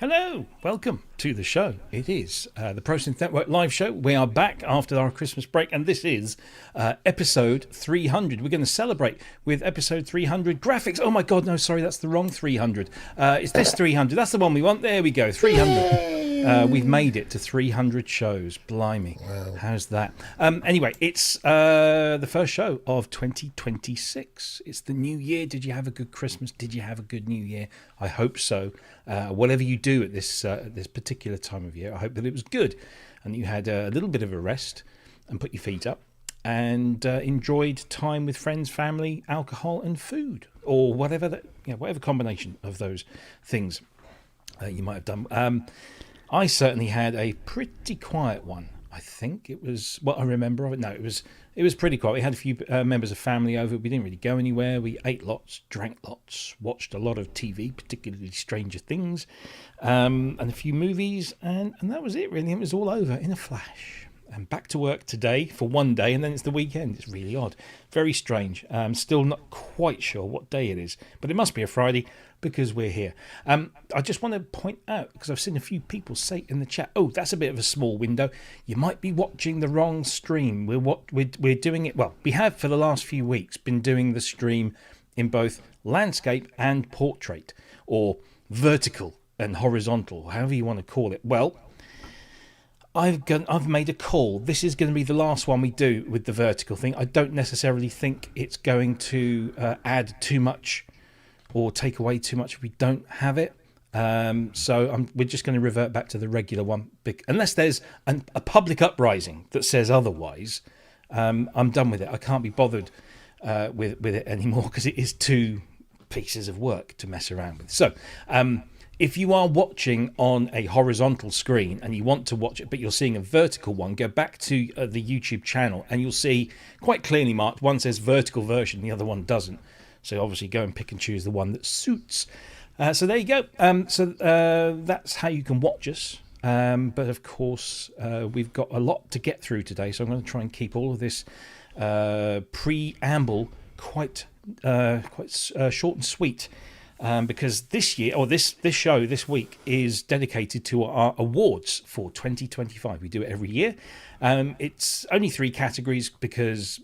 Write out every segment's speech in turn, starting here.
Hello, welcome to the show. It is the Pro Synth Network live show. We are back after our Christmas break, and this is episode 300. We're going to celebrate with episode 300 graphics. Oh my God, no, sorry, that's the wrong 300. It's this 300. That's the one we want. There we go, 300. We've made it to 300 shows. Blimey, wow. How's that? Anyway, it's the first show of 2026. It's the new year. Did you have a good Christmas? Did you have a good New Year? I hope so. Whatever you do at this particular time of year, I hope that it was good and you had a little bit of a rest and put your feet up and enjoyed time with friends, family, alcohol and food, or whatever whatever combination of those things you might have done. I certainly had a pretty quiet one. I think it was what I remember of it. No, it was pretty quiet. We had a few members of family over. We didn't really go anywhere. We ate lots, drank lots, watched a lot of TV, particularly Stranger Things, and a few movies, and that was it really. It was all over in a flash. And back to work today for one day, and then it's the weekend. It's really odd. Very strange. I'm still not quite sure what day it is, but it must be a Friday because we're here. I just want to point out, because I've seen a few people say in the chat, oh, that's a bit of a small window. You might be watching the wrong stream. We're doing it, well, we have for the last few weeks been doing the stream in both landscape and portrait, or vertical and horizontal, however you want to call it. Well, I've made a call. This is going to be the last one we do with the vertical thing. I don't necessarily think it's going to add too much or take away too much if we don't have it. So we're just going to revert back to the regular one. Unless there's a public uprising that says otherwise, I'm done with it. I can't be bothered with it anymore because it is two pieces of work to mess around with. So if you are watching on a horizontal screen and you want to watch it, but you're seeing a vertical one, go back to the YouTube channel and you'll see quite clearly marked. One says vertical version, the other one doesn't. So obviously go and pick and choose the one that suits. So there you go. That's how you can watch us. But of course, we've got a lot to get through today. So I'm going to try and keep all of this preamble quite short and sweet. Because this year, or this show this week, is dedicated to our awards for 2025. We do it every year. It's only 3 categories because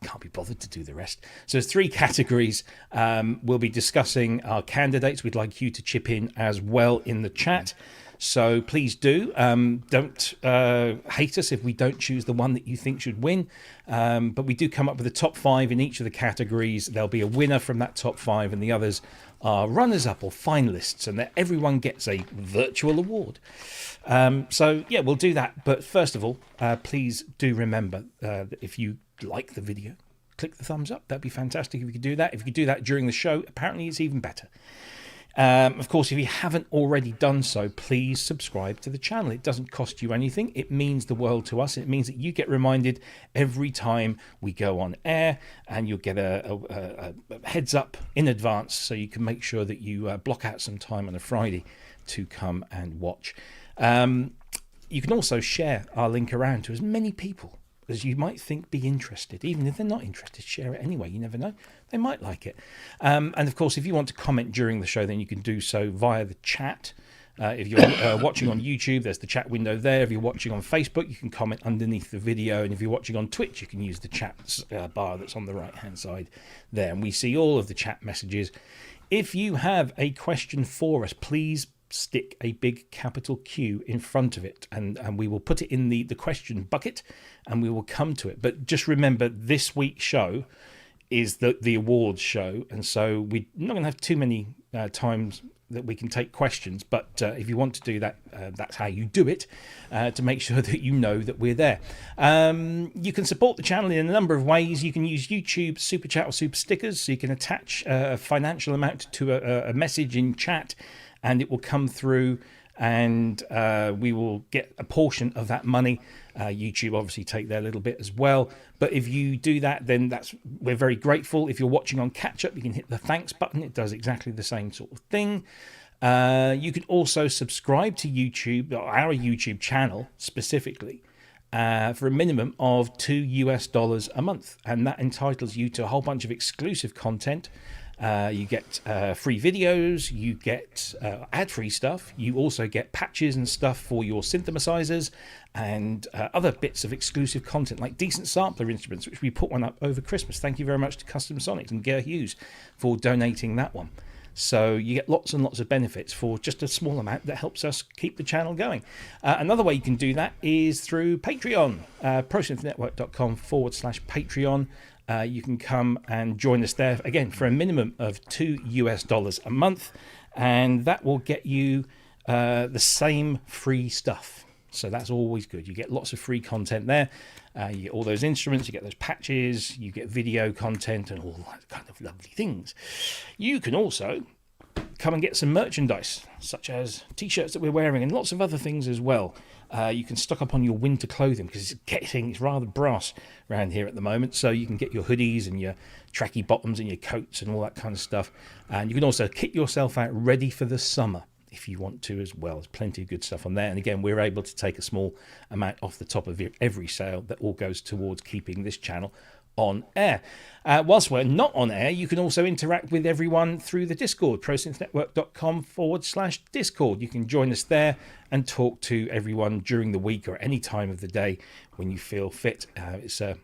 can't be bothered to do the rest. So there's 3 categories. We'll be discussing our candidates. We'd like you to chip in as well in the chat. So please do. Don't hate us if we don't choose the one that you think should win. But we do come up with the top 5 in each of the categories. There'll be a winner from that top 5 and the others are runners-up or finalists, and that everyone gets a virtual award. So yeah, we'll do that. But first of all, please do remember that if you like the video, click the thumbs up. That'd be fantastic if you could do that. If you could do that during the show, apparently it's even better. Of course, if you haven't already done so, please subscribe to the channel. It doesn't cost you anything. It means the world to us. It means that you get reminded every time we go on air, and you'll get a heads up in advance so you can make sure that you block out some time on a Friday to come and watch. You can also share our link around to as many people as you might think be interested. Even if they're not interested, share it anyway. You never know. They might like it. And of course, if you want to comment during the show, then you can do so via the chat. If you're watching on YouTube, there's the chat window there. If you're watching on Facebook, you can comment underneath the video. And if you're watching on Twitch, you can use the chat bar that's on the right-hand side there. And we see all of the chat messages. If you have a question for us, please stick a big capital Q in front of it, and we will put it in the question bucket and we will come to it. But just remember, this week's show is the awards show, and so we're not going to have too many times that we can take questions, but if you want to do that, that's how you do it, to make sure that you know that we're there. You can support the channel in a number of ways. You can use YouTube Super Chat or Super Stickers, so you can attach a financial amount to a message in chat, and it will come through, and we will get a portion of that money. YouTube obviously take their little bit as well. But if you do that, then we're very grateful. If you're watching on catch up, you can hit the thanks button. It does exactly the same sort of thing. You can also subscribe to YouTube, our YouTube channel specifically, for a minimum of $2 a month, and that entitles you to a whole bunch of exclusive content. You get free videos, you get ad-free stuff, you also get patches and stuff for your synthesizers and other bits of exclusive content like decent sampler instruments, which we put one up over Christmas. Thank you very much to Custom Sonics and Ger Hughes for donating that one. So you get lots and lots of benefits for just a small amount that helps us keep the channel going. Another way you can do that is through Patreon, prosynthnetwork.com/Patreon. You can come and join us there, again, for a minimum of $2 a month, and that will get you the same free stuff. So that's always good. You get lots of free content there. You get all those instruments, you get those patches, you get video content and all that kind of lovely things. You can also come and get some merchandise, such as t-shirts that we're wearing and lots of other things as well. You can stock up on your winter clothing because it's rather brass around here at the moment. So you can get your hoodies and your tracky bottoms and your coats and all that kind of stuff. And you can also kit yourself out ready for the summer if you want to as well. There's plenty of good stuff on there. And again, we're able to take a small amount off the top of every sale that all goes towards keeping this channel on air. Whilst we're not on air, you can also interact with everyone through the Discord, prosynthnetwork.com/Discord. You can join us there and talk to everyone during the week or any time of the day when you feel fit. It's a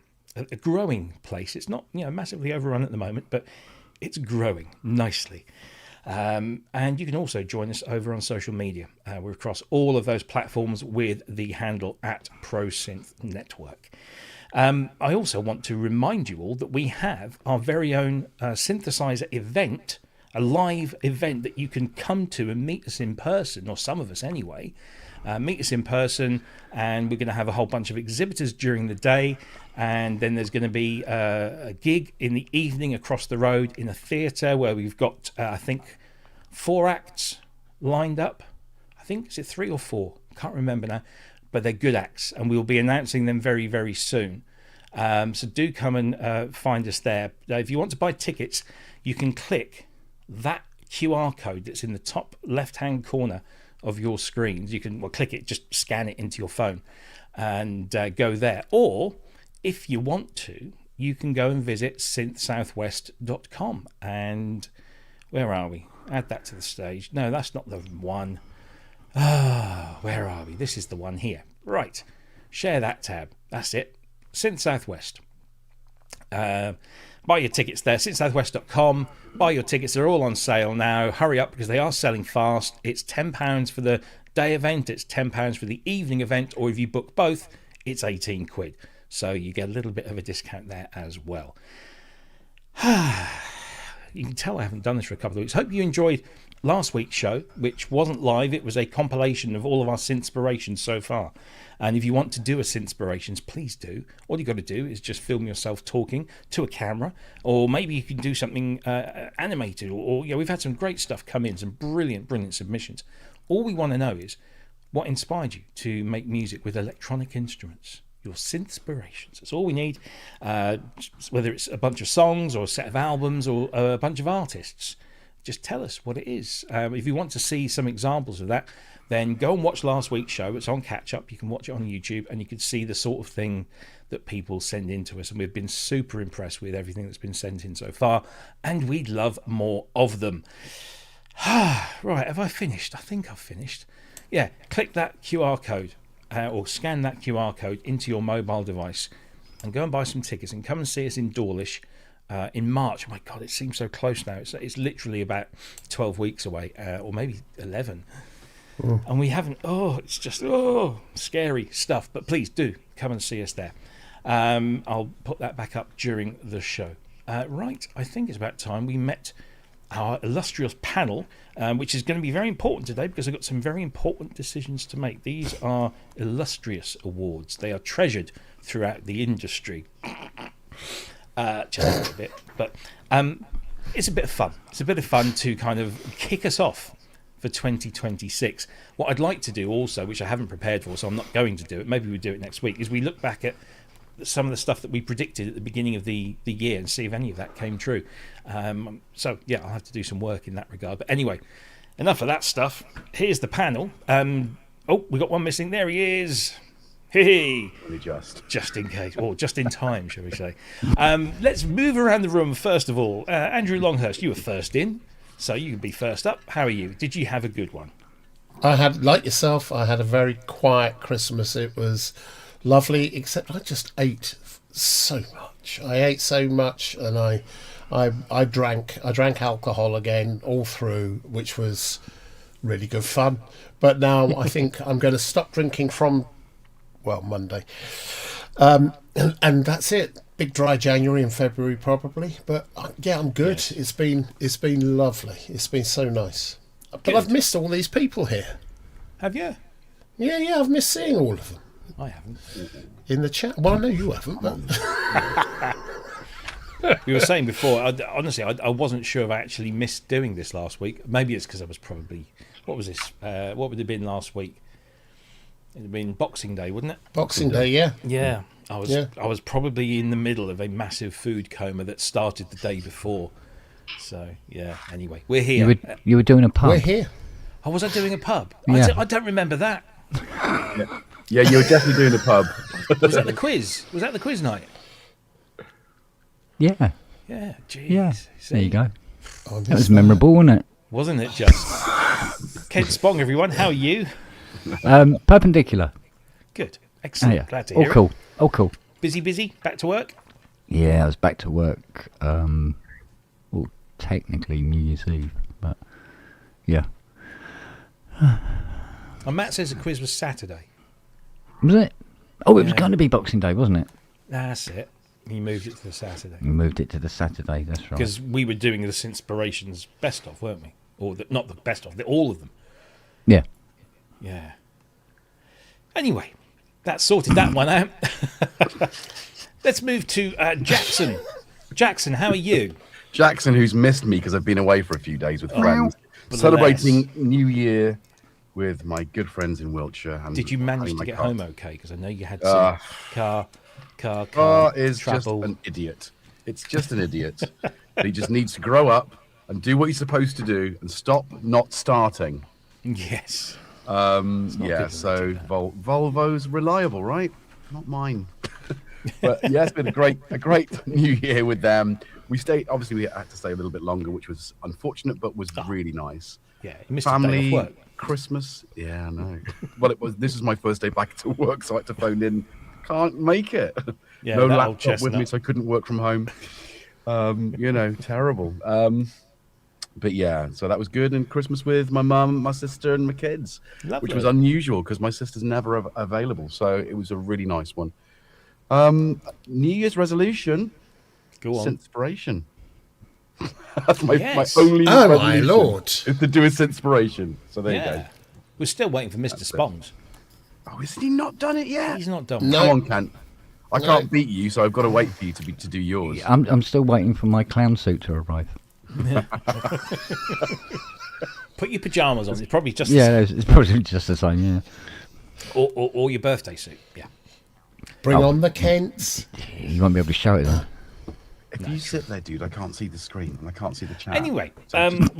growing place. It's not massively overrun at the moment, but it's growing nicely. And you can also join us over on social media. We're across all of those platforms with the handle @Pro Synth Network. I also want to remind you all that we have our very own synthesizer event, a live event that you can come to and meet us in person, or some of us anyway. Meet us in person, and we're going to have a whole bunch of exhibitors during the day, and then there's going to be a gig in the evening across the road in a theatre where we've got I think 4 acts lined up. I think, is it 3 or 4? Can't remember now, but they're good acts, and we'll be announcing them very, very soon. So do come and find us there. If you want to buy tickets, you can click that QR code that's in the top left-hand corner of your screens. You can click it, just scan it into your phone and go there. Or if you want to, you can go and visit synthsouthwest.com. And where are we? Add that to the stage. No, that's not the one. Where are we? This is the one here. Right. Share that tab. That's it. Synth Southwest. Buy your tickets there. synthsouthwest.com. Buy your tickets. They're all on sale now. Hurry up because they are selling fast. It's £10 for the day event. It's £10 for the evening event. Or if you book both, it's 18 quid. So you get a little bit of a discount there as well. You can tell I haven't done this for a couple of weeks. Hope you enjoyed last week's show, which wasn't live. It was a compilation of all of our synthspirations so far. And if you want to do a synthspirations, please do. All you got to do is just film yourself talking to a camera, or maybe you can do something animated. Or we've had some great stuff come in, some brilliant submissions. All we want to know is what inspired you to make music with electronic instruments. Your synthspirations. That's all we need. Whether it's a bunch of songs or a set of albums or a bunch of artists, just tell us what it is. If you want to see some examples of that, then go and watch last week's show. It's on catch up. You can watch it on YouTube, and you can see the sort of thing that people send in to us. And we've been super impressed with everything that's been sent in so far, and we'd love more of them. Right, have I finished? I think I've finished. Yeah, click that QR code. Or scan that QR code into your mobile device and go and buy some tickets and come and see us in Dawlish in March. Oh my God, it seems so close now. It's literally about 12 weeks away, or maybe 11. And we haven't, it's just, scary stuff. But please do come and see us there. I'll put that back up during the show. Right, I think it's about time we met our illustrious panel, which is going to be very important today because I've got some very important decisions to make. These are illustrious awards. They are treasured throughout the industry. Just a little bit. But it's a bit of fun. It's a bit of fun to kind of kick us off for 2026. What I'd like to do also, which I haven't prepared for, so I'm not going to do it, maybe we'll do it next week, is we look back at some of the stuff that we predicted at the beginning of the year and see if any of that came true. So yeah, I'll have to do some work in that regard. But anyway, enough of that stuff. Here's the panel. We got one missing. There he is. Hey, Only just in case, or just in time, shall we say. Let's move around the room first of all. Andrew Longhurst, you were first in, so you can be first up. How are you? Did you have a good one? I had, like yourself, I had a very quiet Christmas. It was lovely, except I just ate so much. I ate so much, and I drank alcohol again all through, which was really good fun. But now I think I'm going to stop drinking from, well, Monday. And that's it. Big dry January and February probably. But yeah, I'm good. Yes. It's been lovely. It's been so nice. But good. I've missed all these people here. Have you? Yeah, I've missed seeing all of them. I haven't. In the chat. Well, I know you haven't, but... You were saying before, honestly, I wasn't sure if I actually missed doing this last week. Maybe it's because I was probably... What was this? What would it have been last week? It would have been Boxing Day, wouldn't it? Boxing Day, yeah. Yeah. I was probably in the middle of a massive food coma that started the day before. So, yeah, anyway, we're here. You were doing a pub. We're here. Oh, was I doing a pub? Yeah. I don't remember that. Yeah, you were definitely doing a pub. Was that the quiz? Was that the quiz night? Yeah. Yeah, jeez. Yeah. See? There you go. That was memorable, wasn't it? Wasn't it just? Kent Spong, everyone, how are you? Perpendicular. Good. Excellent. Oh, yeah. Glad to hear cool. it. All cool. Busy? Back to work? Yeah, I was back to work. Well, technically New Year's Eve, but yeah. And Matt says the quiz was Saturday. Was it? Oh, it was going to be Boxing Day, wasn't it? That's it. He moved it to the Saturday. You moved it to the Saturday, that's right. Because we were doing the Synthspirations best of, weren't we? Or not the best of, all of them. Yeah. Yeah. Anyway, that sorted that one out. Let's move to Jackson. Jackson, how are you? Jackson, who's missed me because I've been away for a few days with friends. Celebrating New Year with my good friends in Wiltshire. And did you manage to get home okay? Because I know you had car is trouble. Just an idiot. It's just an idiot. He just needs to grow up and do what he's supposed to do and stop not starting. Yes. Yeah, so Volvo's reliable, right? Not mine. But yeah, it's been a great New Year with them. We obviously we had to stay a little bit longer, which was unfortunate, but was really nice. Yeah, you missed family, a day off work. Christmas. Yeah, I know. Well, this is my first day back to work, so I had to phone in. Can't make it. Yeah, no laptop with me, so I couldn't work from home. Terrible. But yeah, so that was good. And Christmas with my mum, my sister, and my kids, Lovely. Which was unusual because my sister's never available. So it was a really nice one. New Year's resolution. Go on. Synthspiration. That's my only resolution. Oh my lord! Is to do a Synthspiration. So there you go. We're still waiting for Mr. Spongs. Oh, has he not done it yet? He's not done. No. Come on, Kent. I can't beat you, so I've got to wait for you to do yours. Yeah, I'm still waiting for my clown suit to arrive. Put your pajamas on. It's probably just it's probably just the same. Yeah. Or your birthday suit. Yeah. Bring on the Kents. You won't be able to show it then. If you sit there, dude, I can't see the screen and I can't see the chat. Anyway,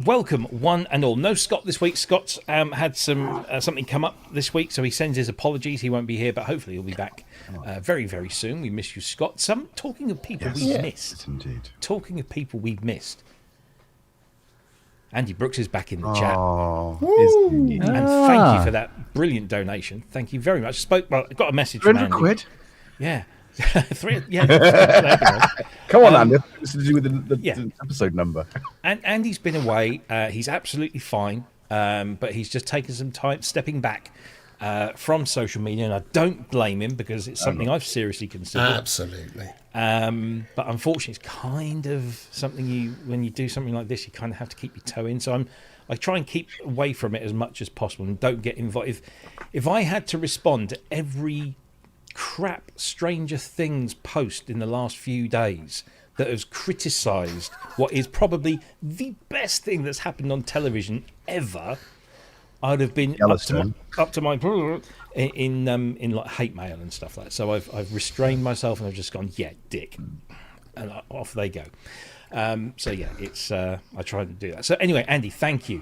welcome one and all. No Scott this week. Scott's had something come up this week, so he sends his apologies. He won't be here, but hopefully he'll be back very, very soon. We miss you, Scott. Talking of people we've missed. Yes, indeed. Talking of people we've missed. Andy Brooks is back in the chat. And thank you for that brilliant donation. Thank you very much. I got a message from Andy. £300? Yeah. Come on, Andy. It's to do with the episode number. And Andy's been away. He's absolutely fine. But he's just taken some time stepping back from social media. And I don't blame him because it's something I've seriously considered. Absolutely. But unfortunately, it's kind of something when you do something like this, you kind of have to keep your toe in. So I try and keep away from it as much as possible and don't get involved. If I had to respond to every crap Stranger Things post in the last few days that has criticised what is probably the best thing that's happened on television ever, I'd have been up to my in like hate mail and stuff like that. So I've restrained myself and I've just gone, yeah, dick, and off they go. So yeah, it's I try and do that. So anyway, Andy, thank you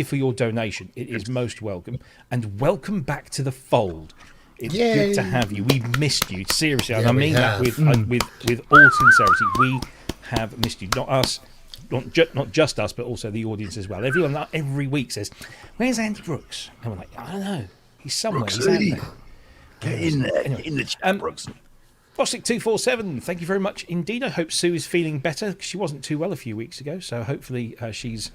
for your donation. It is most welcome, and welcome back to the fold. It's Yay. good to have you. We've missed you, seriously, and Yeah, I we mean that have. with all sincerity. We have missed you, not us, not just us, but also the audience as well. Everyone every week says, "Where's Andy Brooks?" And we're like, "I don't know. He's somewhere. He's out there." Get in there. Anyway, Get in the chat, Brooks. Bostic247, thank you very much indeed. I hope Sue is feeling better. She wasn't too well a few weeks ago, so hopefully she's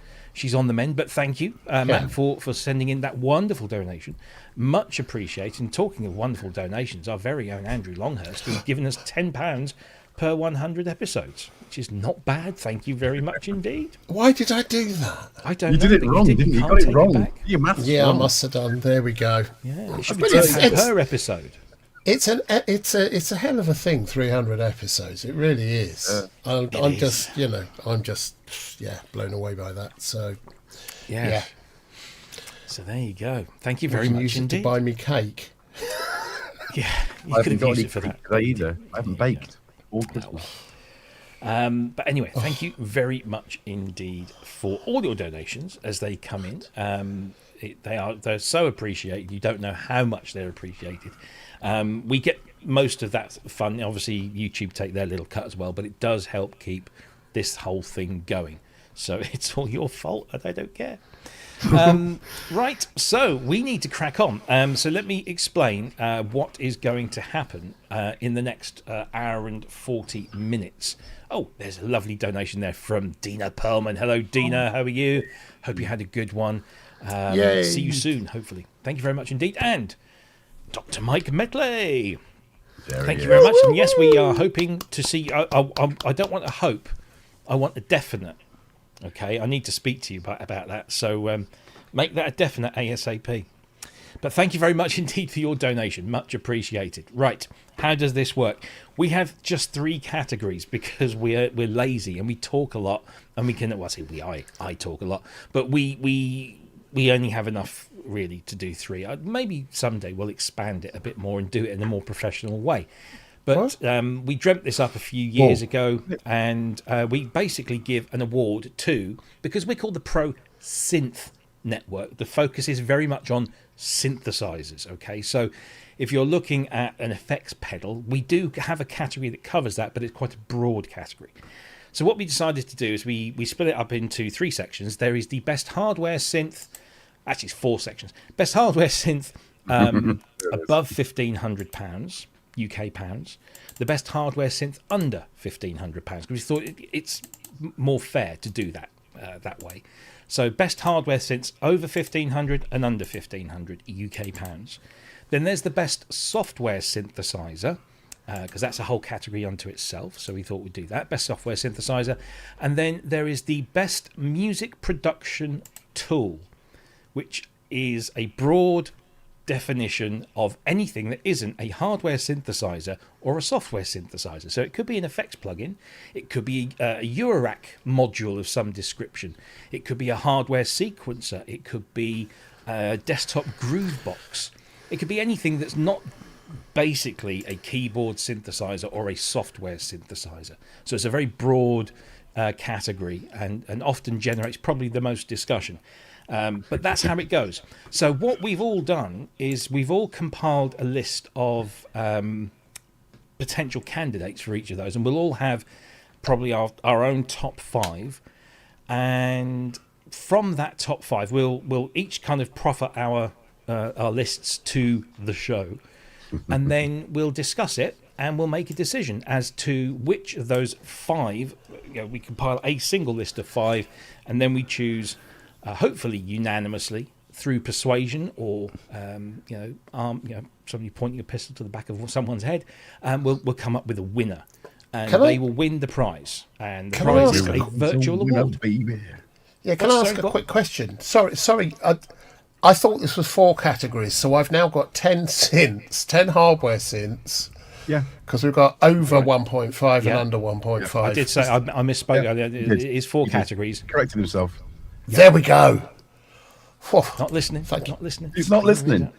on the mend. But thank you, Matt, for sending in that wonderful donation. Much appreciated. And talking of wonderful donations, our very own Andrew Longhurst has given us £10 per 100 episodes, which is not bad. Thank you very much indeed. Why did I do that? I don't You know. did it wrong, didn't you? You got it wrong. Your maths Yeah, I wrong. must have done. There we go. Yeah, it should be But £10 per episode. It's a hell of a thing. 300 episodes. It really is. I'm just blown away by that. So Yeah. So there you go. Thank you very you can much use it indeed. to buy me cake. Yeah, you I could haven't have got used any it for that. today either. I haven't baked all Christmas. But anyway, thank you very much indeed for all your donations as they come in. They're so appreciated. You don't know how much they're appreciated. We get most of that fun. Obviously, YouTube take their little cut as well, but it does help keep this whole thing going. So it's all your fault, and I don't care. Right, so we need to crack on. So let me explain what is going to happen in the next hour and 40 minutes. Oh, there's a lovely donation there from Dina Perlman. Hello, Dina. How are you? Hope you had a good one. Yay. See you soon, hopefully. Thank you very much indeed. And Dr. Mike Medley. Thank you very much. And yes, we are hoping to see. I don't want a hope. I want a definite. Okay, I need to speak to you about that. So make that a definite ASAP. But thank you very much indeed for your donation. Much appreciated. Right, how does this work? We have just 3 categories because we're lazy and we talk a lot, and we can. Well, I say I talk a lot, but we only have enough really to do 3. Maybe someday we'll expand it a bit more and do it in a more professional way. But we dreamt this up a few years ago, and we basically give an award to, because we're called the Pro Synth Network, the focus is very much on synthesizers. Okay, so if you're looking at an effects pedal, we do have a category that covers that, but it's quite a broad category. So what we decided to do is we split it up into 3 sections. There is the best hardware synth. Actually, it's 4 sections. Best hardware synth above £1,500. UK pounds, the best hardware synth under £1,500, because we thought it's more fair to do that that way. So best hardware synths over 1,500 and under 1,500 UK pounds. Then there's the best software synthesizer, because that's a whole category unto itself. So we thought we'd do that, best software synthesizer. And then there is the best music production tool, which is a broad definition of anything that isn't a hardware synthesizer or a software synthesizer. So it could be an effects plugin, it could be a Eurorack module of some description, it could be a hardware sequencer, it could be a desktop groove box, it could be anything that's not basically a keyboard synthesizer or a software synthesizer. So it's a very broad category and often generates probably the most discussion. But that's how it goes. So what we've all done is we've all compiled a list of potential candidates for each of those, and we'll all have probably our own top 5. And from that top 5, we'll each kind of proffer our lists to the show, and then we'll discuss it and we'll make a decision as to which of those 5. We compile a single list of 5, and then we choose. Hopefully unanimously through persuasion or somebody pointing a pistol to the back of someone's head, we'll come up with a winner, and they will win the prize, and the prize is a virtual award. Yeah, can I ask a quick question? Sorry, I thought this was 4 categories, so I've now got 10 synths, 10 hardware synths. Yeah, because we've got over 1.5 and under 1.5. I did say I misspoke. Yeah, it is 4 categories. Correcting himself. There we go. Not listening. Thank you. Not listening. He's not listening.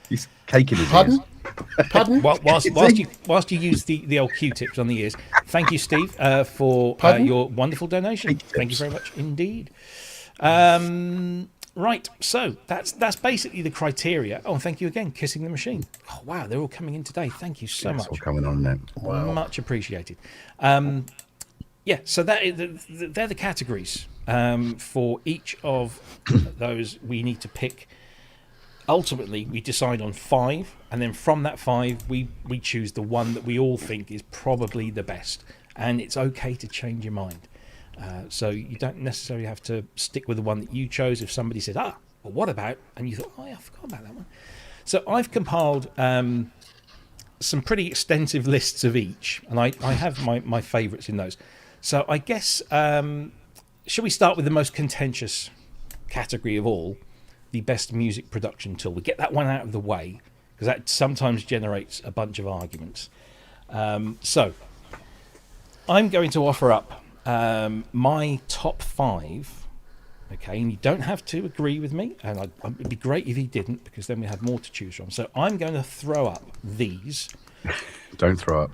He's caking his Pardon? ears. Pardon? Whilst you use the old Q-tips on the ears, thank you, Steve, for your wonderful donation. Thank you very much indeed. Right, so that's basically the criteria. Oh, thank you again, Kissing the Machine. Oh, wow, they're all coming in today. Thank you so much. All coming on now. Wow. Much appreciated. Yeah, so they're the categories for each of those. We need to pick. Ultimately, we decide on 5, and then from that 5, we choose the one that we all think is probably the best. And it's okay to change your mind. So you don't necessarily have to stick with the one that you chose. If somebody said, well, what about? And you thought, oh, yeah, I forgot about that one. So I've compiled some pretty extensive lists of each, and I have my favourites in those. So I guess, shall we start with the most contentious category of all, the best music production tool? We get that one out of the way, because that sometimes generates a bunch of arguments. So I'm going to offer up my top 5. Okay, and you don't have to agree with me, and it'd be great if you didn't, because then we have more to choose from. So I'm going to throw up these. Don't throw up.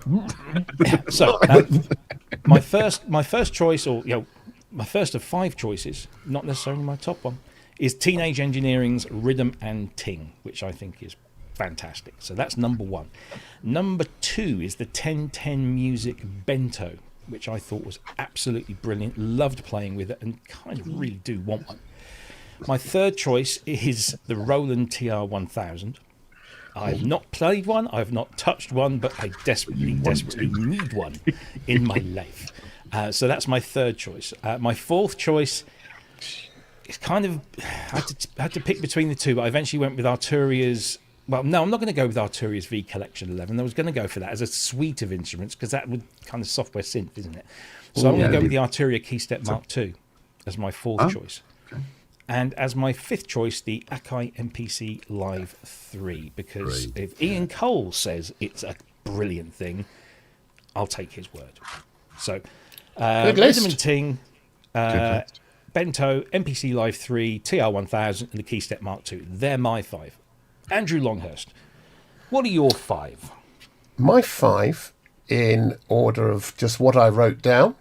So my first choice, or my first of 5 choices, not necessarily my top one, is Teenage Engineering's Rhythm and Ting, which I think is fantastic. So that's number 1. Number 2 is the 1010 Music Bento, which I thought was absolutely brilliant. Loved playing with it, and kind of really do want one. My third choice is the Roland TR-1000. I've not played one, I've not touched one, but I desperately need one in my life. So that's my third choice. My fourth choice is kind of... I had to pick between the two, but I eventually went with Arturia's... Well, no, I'm not going to go with Arturia's V Collection 11. I was going to go for that as a suite of instruments, because that would kind of software synth, isn't it? So I'm going to go with the Arturia Keystep Mark II as my fourth choice. Okay. And as my fifth choice, the Akai MPC Live 3, because if Ian Cole says it's a brilliant thing, I'll take his word. So, Rhythm and Ting, Bento, MPC Live 3, TR-1000, and the Keystep Mark II. They're my 5. Andrew Longhurst, what are your 5? My 5, in order of just what I wrote down.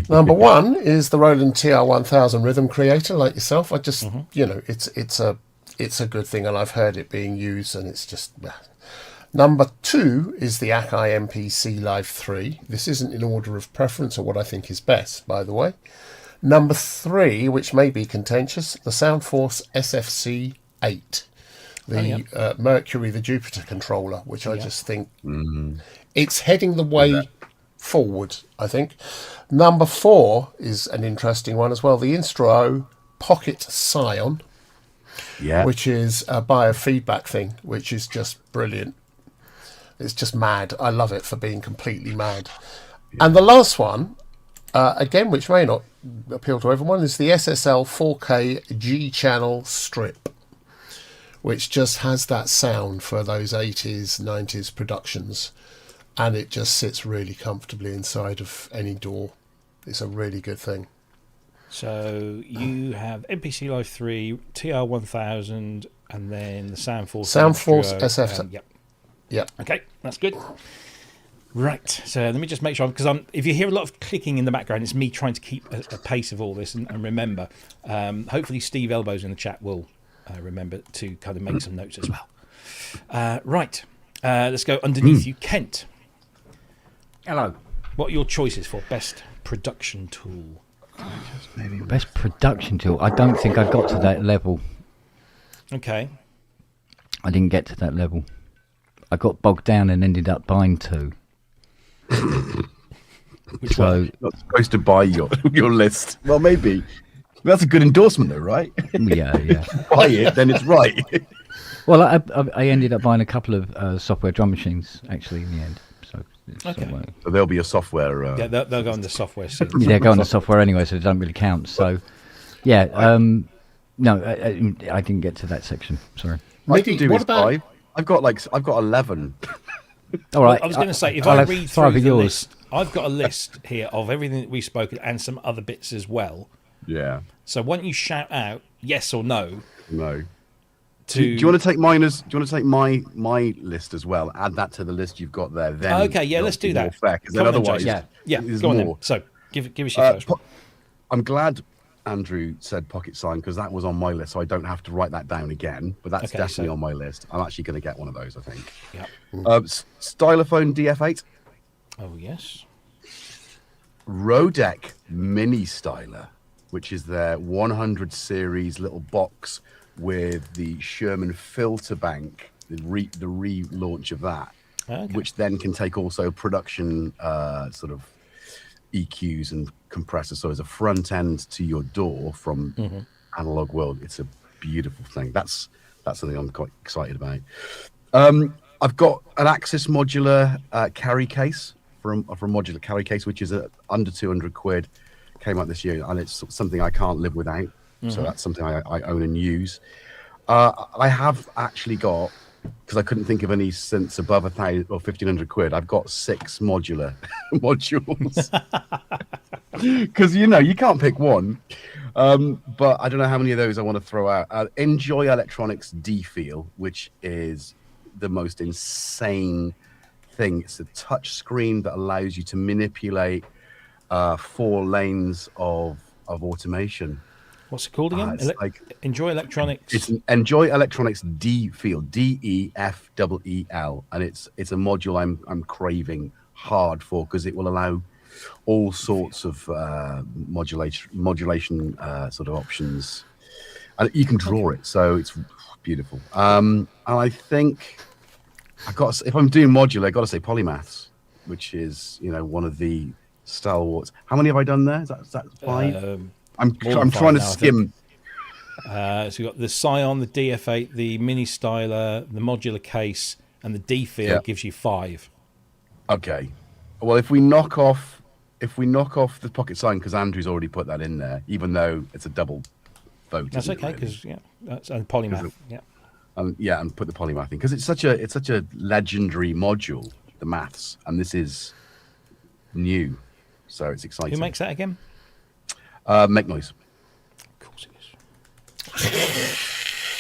Number 1 is the Roland TR-1000 Rhythm Creator, like yourself. I just, it's a good thing, and I've heard it being used, and it's just... Number 2 is the Akai MPC Live 3. This isn't in order of preference or what I think is best, by the way. Number 3, which may be contentious, the Soundforce SFC 8. The Mercury, the Jupiter controller, which I just think it's heading the way forward, I think. Number 4 is an interesting one as well, the Instro Pocket Scion, which is a biofeedback thing, which is just brilliant. It's just mad. I love it for being completely mad. And the last one, again, which may not appeal to everyone, is the SSL 4K G-channel strip, which just has that sound for those 80s, 90s productions. And it just sits really comfortably inside of any DAW. It's a really good thing. So you have MPC Live 3, TR-1000, and then the Soundforce SF. Yep. Okay, that's good. Right, so let me just make sure, because if you hear a lot of clicking in the background, it's me trying to keep a pace of all this and remember. Hopefully Steve Elbows in the chat will remember to kind of make some notes as well. Right, let's go underneath you. Kent. Hello. What are your choices for best production tool? Best production tool? I don't think I got to that level. Okay. I didn't get to that level. I got bogged down and ended up buying 2. You're not supposed to buy your list. Well, maybe. That's a good endorsement, though, right? Yeah. Buy it, then it's right. Well, I ended up buying a couple of software drum machines, actually, in the end. So there'll be a software... yeah, they'll go on the software scene. They're going to software anyway, so it doesn't really count. So, yeah. No, I didn't get to that section. Sorry. I can do 5. I've got 11. All right. I was going to say, if I read through the list, I've got a list here of everything that we've spoken and some other bits as well. Yeah. So why don't you shout out yes or no? No. Do you want to take mine do you want to take my list as well? Add that to the list you've got there. Then okay, yeah, let's do that. Fair, then otherwise, yeah. Go on then. So give us your first one. I'm glad Andrew said pocket sign because that was on my list, so I don't have to write that down again. But that's definitely on my list. I'm actually going to get one of those, I think. Yeah. Stylophone DF8. Oh yes. Rodec Mini Styler, which is their 100 series little box with the Sherman filter bank, the relaunch of that, which then can take also production sort of EQs and compressors. So as a front end to your door from Analog World, it's a beautiful thing. That's something I'm quite excited about. I've got an Axis modular carry case from modular carry case, which is under 200 quid. Came out this year, and it's something I can't live without. So that's something I own and use. I have actually got, because I couldn't think of any synths above 1,000 or 1,500 quid. I've got 6 modular modules. Because you can't pick one. But I don't know how many of those I want to throw out. Enjoy Electronics D-Feel, which is the most insane thing. It's a touch screen that allows you to manipulate 4 lanes of automation. What's it called again? Enjoy Electronics. It's an Enjoy Electronics D-Feel, DEFEEL, and it's a module I'm craving hard for because it will allow all sorts of modulation sort of options, and you can draw it, so it's beautiful. And I think if I'm doing modular, I got to say Polymaths, which is one of the stalwarts. How many have I done there? Is that 5? I'm trying to skim. So we've got the Scion, the DF8, the Mini Styler, the modular case, and the D-Feel gives you 5. Okay. Well, if we knock off the pocket sign, because Andrew's already put that in there, even though it's a double vote. That's okay, because that's a polymath. And put the polymath in because it's such a legendary module, the maths, and this is new, so it's exciting. Who makes that again? Make Noise. Of course it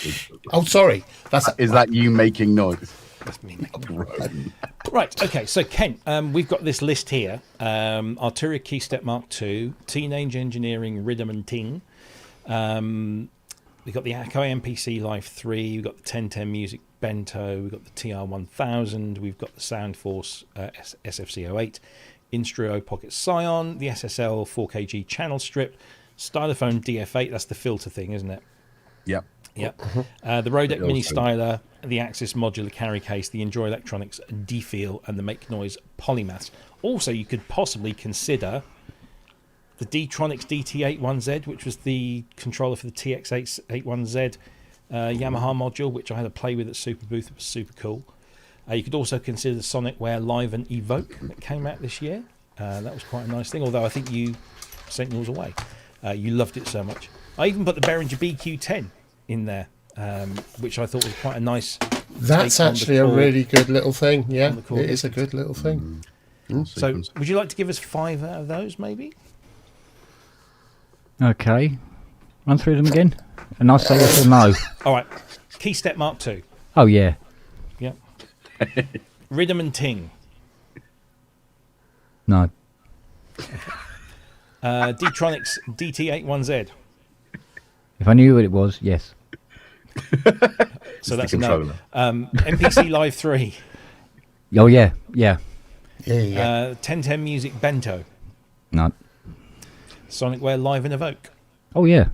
is. Oh, sorry. Is that you making noise? That's me making noise. Right. Okay. So Kent, we've got this list here: Arturia Keystep Mark II, Teenage Engineering Rhythm and Ting. We've got the Akai MPC Live 3. We've got the 1010 Music Bento. We've got the TR1000. We've got the Soundforce SFC08. Instruo Pocket Scion, the SSL 4kg channel strip, Stylophone DF8, that's the filter thing, isn't it? Yep. Yep. The Rodec Mini Styler, the Axis modular carry case, the Enjoy Electronics D-Feel, and the Make Noise Polymaths. Also, you could possibly consider the D-Tronics DT81Z, which was the controller for the TX81Z Yamaha module, which I had a play with at Super Booth. It was super cool. You could also consider the Sonicware Live and Evoke that came out this year. That was quite a nice thing, although I think you sent yours away. You loved it so much. I even put the Behringer BQ10 in there, which I thought was quite a nice... That's actually a really good little thing, yeah. It is a good little thing. So would you like to give us 5 out of those, maybe? Okay. Run through them again. And I'll say yes or no. All right. Keystep Mark II. Oh, yeah. Yep. Rhythm and Ting. No. D-Tronics DT81Z. If I knew what it was, yes. So that's a no. MPC Live 3. Oh, yeah. Yeah. 1010 Music Bento. No. Sonicware Live and Evoke. Oh, yeah.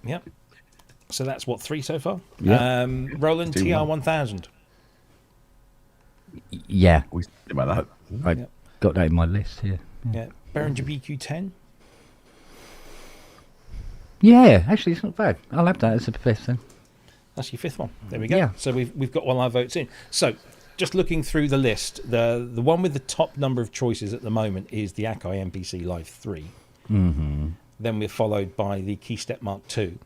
Yep. So that's what, 3 so far? Yeah. Roland TR1000. Yeah. We talked about that. I got that in my list here. Yeah. Behringer BQ10. Yeah, actually, it's not bad. I'll have that as a fifth then. That's your 5th one. There we go. Yeah. So we've got all our votes in. So just looking through the list, the one with the top number of choices at the moment is the Akai MPC Live 3. Mm-hmm. Then we're followed by the Keystep Mark II.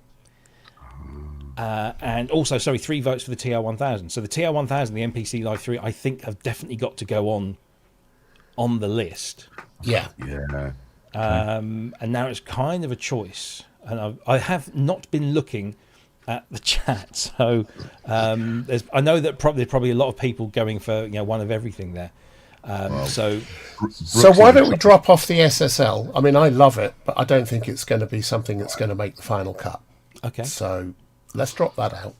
And also, 3 votes for the TR1000. So the TR1000, the MPC Live 3, I think have definitely got to go on the list. Yeah. Yeah. And now it's kind of a choice. And I have not been looking at the chat, so I know that there's probably a lot of people going for one of everything there. So why don't we drop off the SSL? I mean, I love it, but I don't think it's going to be something that's going to make the final cut. okay, So let's drop that out.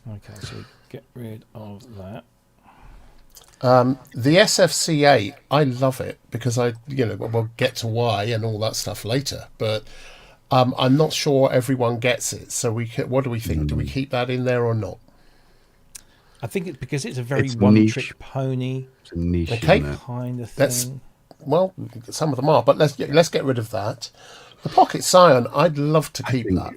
okay, so get rid of that. The SFC8, I love it because we'll get to why and all that stuff later, but I'm not sure everyone gets it. So what do we think? Do we keep that in there or not? I think it's because it's a very It's one-trick niche. pony It's a niche, Okay. isn't it? kind of Let's- thing. Well, some of them are, but let's get rid of that. The Pocket Scion, I'd love to keep think- that.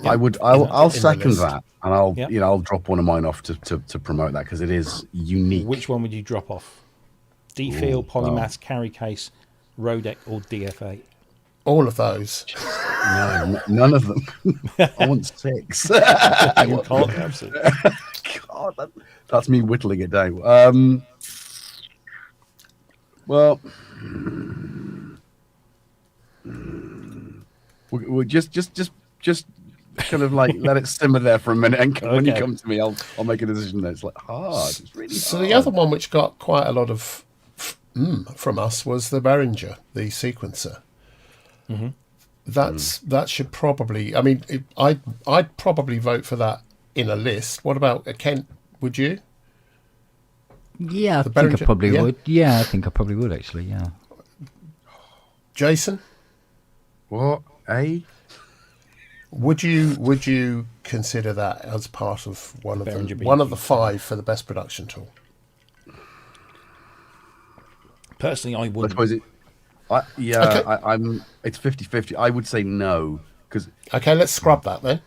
I'll in the second list. that, and I'll Yep. I'll drop one of mine off to promote that because it is unique. Which one would you drop off? D-Field, Polymath, Carry Case, Rodec, or DFA? All of those. No, none of them. I want 6. You can't have it. God, that's me whittling it down. Well, we'll just kind of like let it simmer there for a minute, and when you Okay. come to me, I'll make a decision. It's like hard. It's really So hard. the other one which got quite a lot of from us was the Behringer, the sequencer. That should probably. I mean, I'd probably vote for that in a list. What about Kent? Would you? Yeah, I think Behringer- I probably yeah? would. Yeah, I think I probably would actually. Yeah. Jason, What? would you consider that as part of one of Behringer the BQ. 5 for the best production tool? Personally, I I wouldn't. suppose it. Okay. I'm. It's 50-50. I would say no because. Okay, let's scrub that then.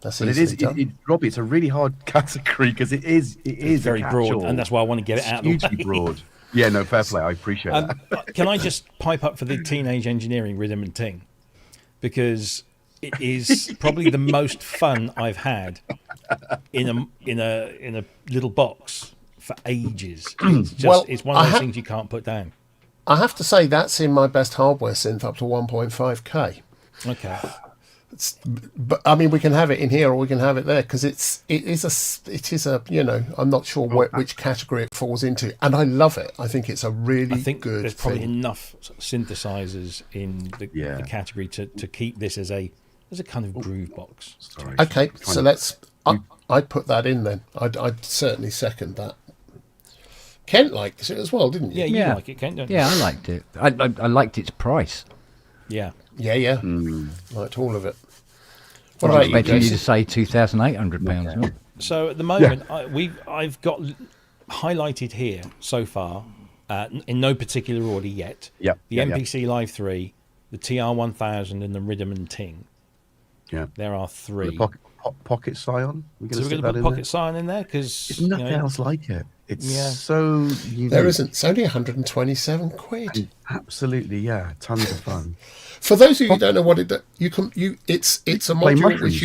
That's But it easily is, done. Robbie. It's a really hard category because it is It's a very broad, catch-all. and that's why I want to get it It's out of the hugely way. broad. Yeah, no, fair play. I appreciate that. Can I just pipe up for the teenage engineering rhythm and ting? Because it is probably the most fun I've had in a little box for ages. It's just Well, it's one of I those ha- things you can't put down. I have to say that's in my best hardware synth up to 1.5k. Okay. But I mean, we can have it in here or we can have it there because it is a I'm not sure which category it falls into, and I love it. I think it's a really I think good there's probably thing. enough synthesizers in the category to keep this as a kind of groove box. Sorry. Okay, Kind so of- I'd put that in then. I'd certainly second that. Kent liked it as well, didn't you? Yeah, you Yeah. like it, Kent, don't you? Yeah, I liked it. I liked its price. Yeah. Yeah. Hmm. Liked all of it. I What was about you, expecting you to Jason? say £2,800. So at the moment, I've got highlighted here so far, in no particular order yet. Yep, The yep, yep. MPC Live 3, the TR1000, and the Rhythm and Ting. Yeah. There are The 3. pocket Scion. We're So going we're to going to that put in Pocket there. Scion in there because There's nothing else like it. It's Yeah. so unique. There isn't. It's only 127 quid. Absolutely, yeah. Tons of fun. For those of you who don't know what it does, it's a Play module mushrooms. which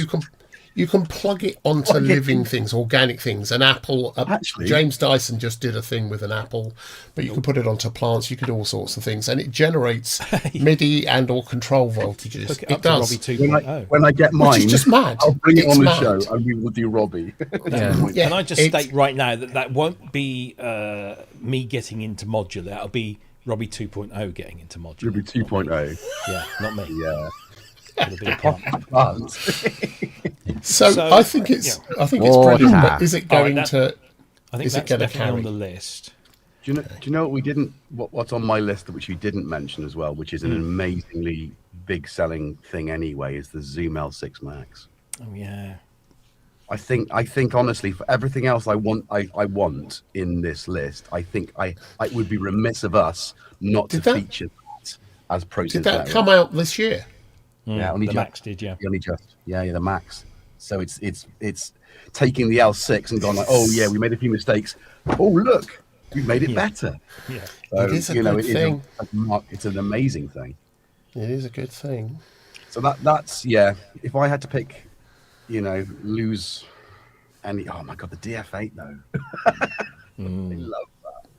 you can plug it onto Plug it living in. things, organic things. An apple. Actually- James Dyson just did a thing with an apple, but you can put it onto plants. You can do all sorts of things, and it generates MIDI and or control voltages. hook it It up to does. Robbie When 2.0. when I get mine, Which is just mad. I'll bring it It's on the mad. show and we will do Robbie. Yeah. Yeah, Can I just it's- state right now that won't be me getting into modular. It'll be Robbie 2.0 getting into modular. Robbie 2.0. Yeah, not me. Yeah. It'll be a plant. So I think it's yeah. brilliant. Water. But is it All right, going that- to? I think Is it that's gonna definitely on carry? the list. Do you know what we didn't? What's on my list which we didn't mention as well, which is an amazingly big selling thing anyway, is the Zoom L6 Max. Oh yeah. I think honestly, for everything else I want in this list, I think I would be remiss of us not to Did that- feature that as Pro Synth Did that Network. come out this year? Yeah, only the just, Max did, yeah. only just, yeah, the Max. So it's taking the L6 and gone like, oh yeah, we made a few mistakes. Oh look, we made it better. Yeah. So, It is a good thing. It's an amazing thing. It is a good thing. So that's yeah. If I had to pick, lose any. Oh my god, the DF8 though. I love that.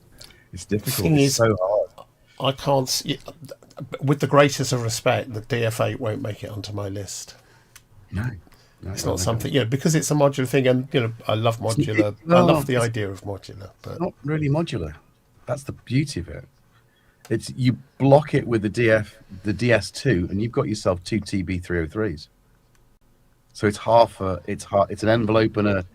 It's difficult. Thing It's is- so hard. I can't see, with the greatest of respect, the DF8 won't make it onto my list. No, It's not something, because it's a modular thing, and I love modular. I no, love the it's- idea of modular, but Not really modular. That's the beauty of it. It's you block it with the DS2, and you've got yourself 2 TB303s. So it's an envelope and a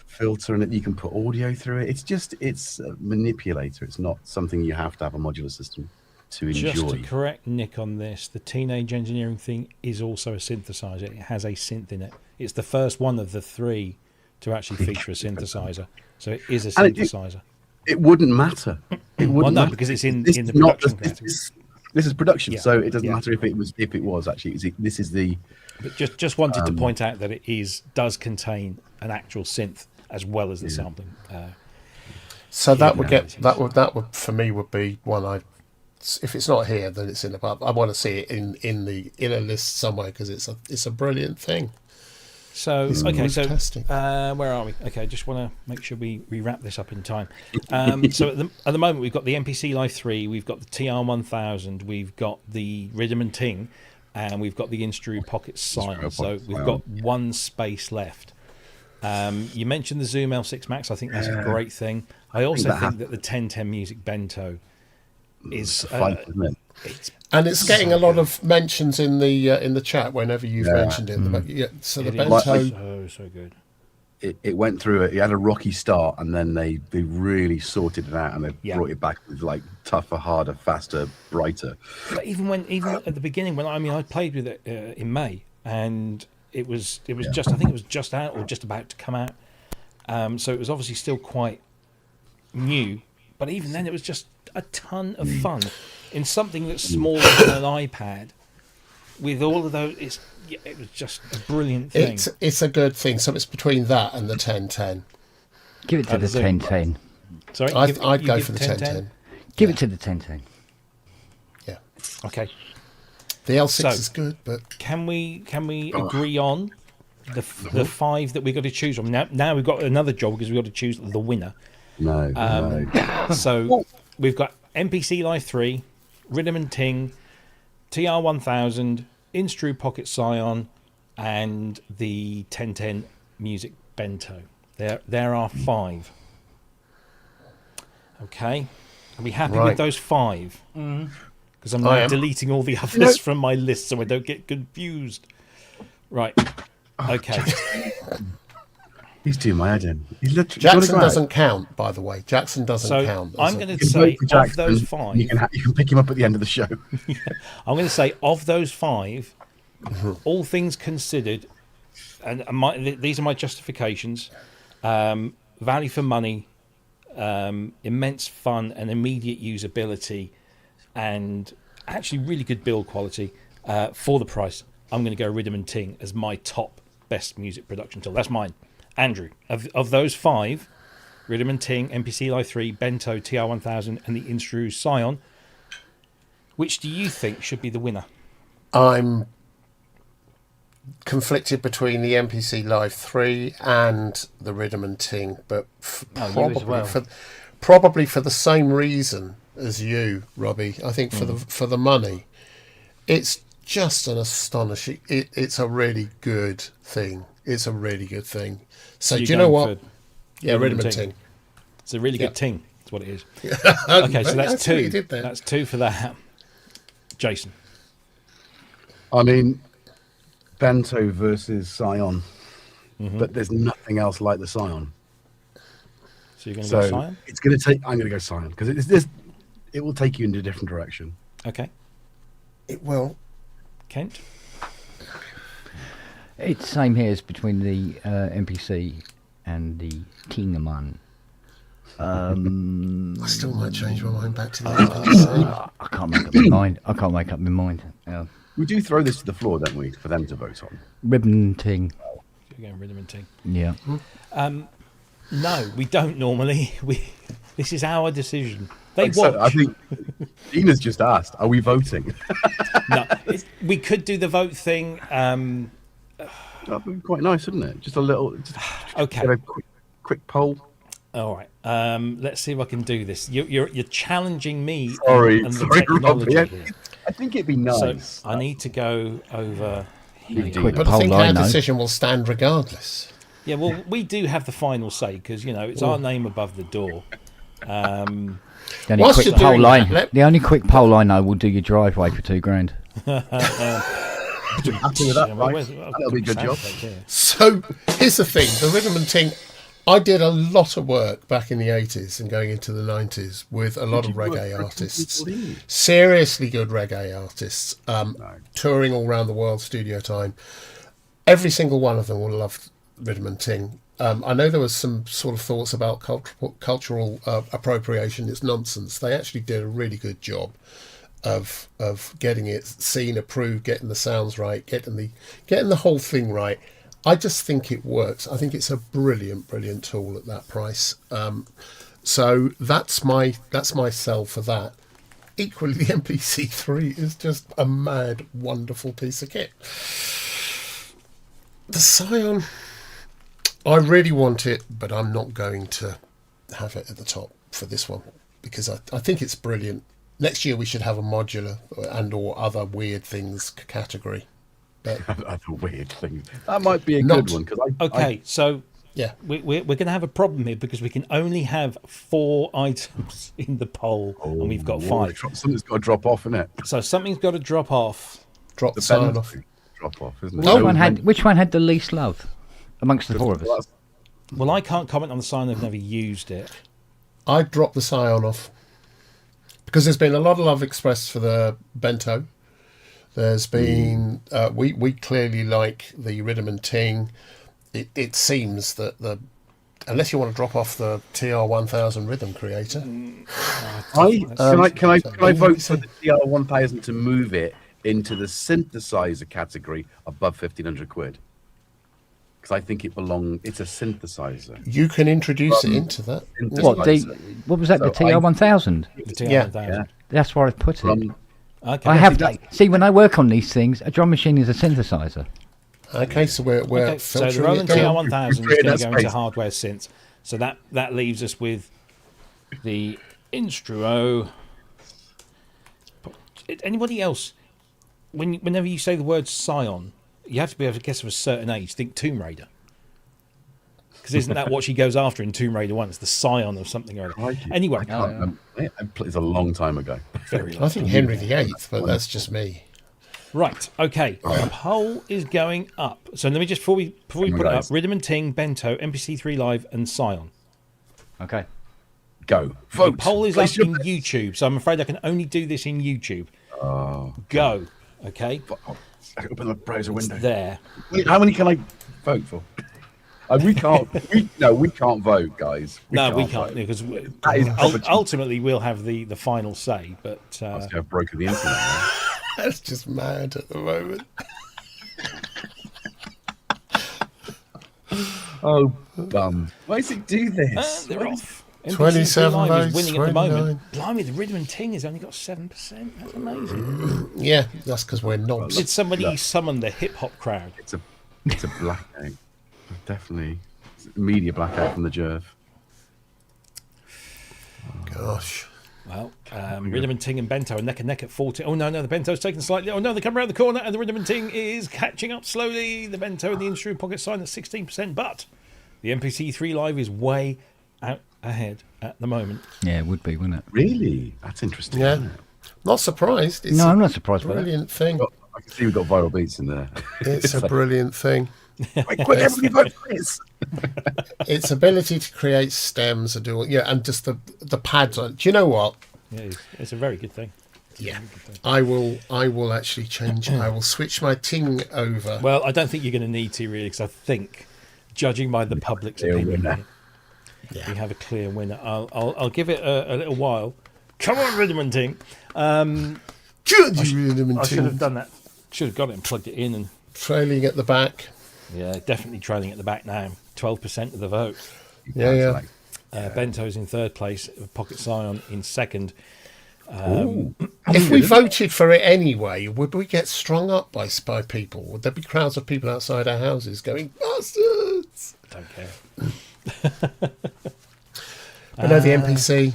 filter, and you can put audio through it. It's a manipulator. It's not something you have to have a modular system to enjoy. Just to correct Nick on this, the Teenage Engineering thing is also a synthesizer. It has a synth in it. It's the first one of the 3 to actually feature a synthesizer. So it is a synthesizer. It wouldn't matter. It wouldn't matter because it's in the production category. This is production, Yeah. so it doesn't matter if it was actually. This is the. But just wanted to point out that it does contain an actual synth as well as the sampling. So that would for me would be one if it's not here, then it's in the pub. I want to see it in a list somewhere because it's a brilliant thing. So where are we? Okay, just want to make sure we wrap this up in time. So at the moment we've got the MPC Live 3, we've got the TR1000, we've got the Rhythm and Ting, and we've got the Instru Pocket Scion. So we've got one space left. You mentioned the Zoom L6 Max. I think that's a great thing. I also think that the 1010 Music Bento is it's getting a lot of mentions in the chat whenever you've mentioned it. So the Bento, so good. It went through it. It had a rocky start, and then they really sorted it out, and they brought it back with like tougher, harder, faster, brighter. But even at the beginning, I played with it in May, and it was just, I think it was just out or just about to come out. So it was obviously still quite new, but even then it was just a ton of fun in something that's smaller than an iPad. With all of those, it was just a brilliant thing. It's a good thing. So it's between that and the 1010. Give it to the 1010. Sorry, I'd go for the 1010. Give it to the 1010. Yeah. Okay. The L6 is good, but can we agree on the 5 that we got to choose from? Now we've got another job because we've got to choose the winner. No. So we've got MPC Live 3, Rhythm and Ting, TR1000, Instru Pocket Scion, and the 1010 Music Bento. There are 5. Okay. Are we happy with those 5? Because I'm now deleting all the others from my list so I don't get confused. Right. Okay. He's doing my head in. Jackson doesn't count, by the way. Jackson doesn't count. I'm going to say of those 5... You can pick him up at the end of the show. I'm going to say of those 5, all things considered, and these are my justifications, value for money, immense fun and immediate usability, and actually really good build quality for the price. I'm going to go Rhythm and Ting as my top best music production tool. That's mine. Andrew, of those 5, Rhythm and Ting, MPC Live 3, Bento, TR1000, and the Instru Scion, which do you think should be the winner? I'm conflicted between the MPC Live 3 and the Rhythm and Ting, but probably for the same reason as you, Robbie. I think for the money, it's just an astonishing. It's a really good thing. It's a really good thing. So do you know what? Yeah, Rhythm and Ting. It's a really good ting. That's what it is. Okay, so that's 2. That's 2 for that. Jason. I mean, Bento versus Scion, but there's nothing else like the Scion. So you're going to go Scion? It's going to take. I'm going to go Scion because it will take you in a different direction. Okay. It will. Kent. It's the same here as between the MPC and the Tingerman. I still might change my mind back to the MPC. I can't make up my mind. We do throw this to the floor, don't we, for them to vote on? Rhythm Ting. You're going Rhythm and Ting. Yeah. No, we don't normally. This is our decision. They watch. I think Dina's just asked, are we voting? No, we could do the vote thing. That'd be quite nice, wouldn't it? Just a little. Okay. Get a quick poll. All right. Let's see if I can do this. You're challenging me. Sorry, and the technology Robbie. here. I think it'd be nice. So I need to go over here. But I think our decision will stand regardless. Yeah, well, we do have the final say because it's our name above the door. The Whilst you're doing that, the only quick poll I know will do your driveway for $2,000. Happy with that, right? That'll be a good job. So here's the thing: the rhythm and ting. I did a lot of work back in the 80s and going into the 90s with a lot of reggae artists. Seriously good reggae artists, touring all around the world, studio time. Every single one of them will love rhythm and ting. I know there was some sort of thoughts about cultural appropriation. It's nonsense. They actually did a really good job of getting it seen, approved, getting the sounds right, getting the whole thing right. I just think it works. I think it's a brilliant tool at that price. So that's my sell for that. Equally, the MPC3 is just a mad, wonderful piece of kit. The Scion, I really want it, but I'm not going to have it at the top for this one because I think it's brilliant. Next year we should have a modular and or other weird things category. Other weird things. That might be a good one. So yeah, we're going to have a problem here because we can only have 4 items in the poll, and we've got 5. Something's got to drop off, isn't it? So something's got to drop off. Drop the sign off. Drop off, isn't it? Which one had the least love amongst the 4 of us? Well, I can't comment on the sign. I've never used it. I'd drop the Scion off because there's been a lot of love expressed for the Bento. There's been we clearly like the rhythm and ting. It seems that unless you want to drop off the TR1000 rhythm creator, can I vote for the TR1000 to move it into the synthesizer category above £1,500? Because I think it's a synthesizer. You can introduce it into that. What was that? The TR1000. The TR1000. Yeah. That's where I put it. Okay. I have see when I work on these things, a drum machine is a synthesizer. Okay, so we're so the Roland TR1000 is going to go into hardware synths. So that leaves us with the Instruo. Anybody else? Whenever you say the word Scion, you have to be able to guess of a certain age. Think Tomb Raider. Because isn't that what she goes after in Tomb Raider 1? It's the Scion of something or other. Anyway. It's a long time ago. I think Henry VIII, but that's just me. Right, okay. The poll is going up. So let me just, before we put it up, Rhythm and Ting, Bento, MPC3 Live, and Scion. Okay. Go. Vote. The poll is up in YouTube, so I'm afraid I can only do this in YouTube. Oh. Go. Okay. Open the browser window. It's there. How many can I vote for? We can't vote, guys. We can't because ultimately we'll have the final say. But I was going to broke the internet. Now. That's just mad at the moment. Oh, bum! Why does it do this? They're off. 27 votes, is winning 29. at the moment. Blimey, the Rhythm and Ting has only got 7%. That's amazing. Yeah, that's because we're knobs. Did somebody summon the hip hop crowd? It's a blackout. Definitely media blackout from the Jerv. Gosh. Well, Rhythm and Ting and Bento are neck and neck at 40. Oh, no, the Bento's taken slightly. Oh, no, they come around the corner and the Rhythm and Ting is catching up slowly. The Bento and the Instru Pocket Sign at 16%, but the MPC3 Live is way out ahead at the moment. Yeah, it would be, wouldn't it? Really? That's interesting. Yeah. Not surprised. It's I'm not surprised by that. Brilliant thing. I can see we've got viral beats in there. It's a brilliant thing. Quick, everybody vote for this. Its ability to create stems and and just the pads on. Do you know what? Yeah, it's a very good thing. Yeah, I will actually change. I will switch my ting over. Well, I don't think you're going to need to really, because I think, judging by the public's opinion, we have a clear winner. I'll give it a little while. Come on, Rhythm and Ting. I should have done that. Should have got it and plugged it in and trailing at the back. Yeah, definitely trailing at the back now. 12% of the vote. Yeah. Bento's in third place. Pocket Scion in second. If we voted for it anyway, would we get strung up by people? Would there be crowds of people outside our houses going, bastards? Don't care. But no, the NPC,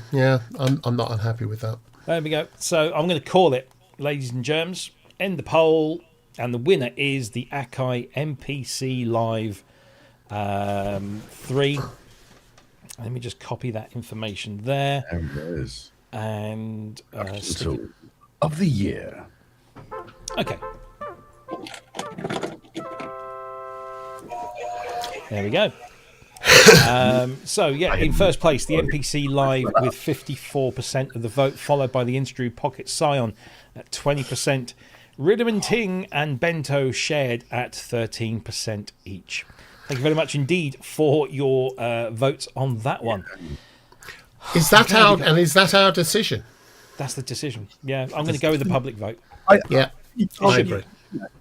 I'm not unhappy with that. There we go. So I'm going to call it, ladies and germs, end the poll, and the winner is the Akai MPC Live 3. Let me just copy that information there. There it is. And Tool of the year. okay. There we go. So yeah, in first place, the NPC Live with 54% of the vote, followed by the Instru Pocket Scion at 20%. Rhythm and Ting and Bento shared at 13% each. Thank you very much indeed for your votes on that one. Is that our decision? That's the decision. Yeah, I'm going to go with the public vote. I agree.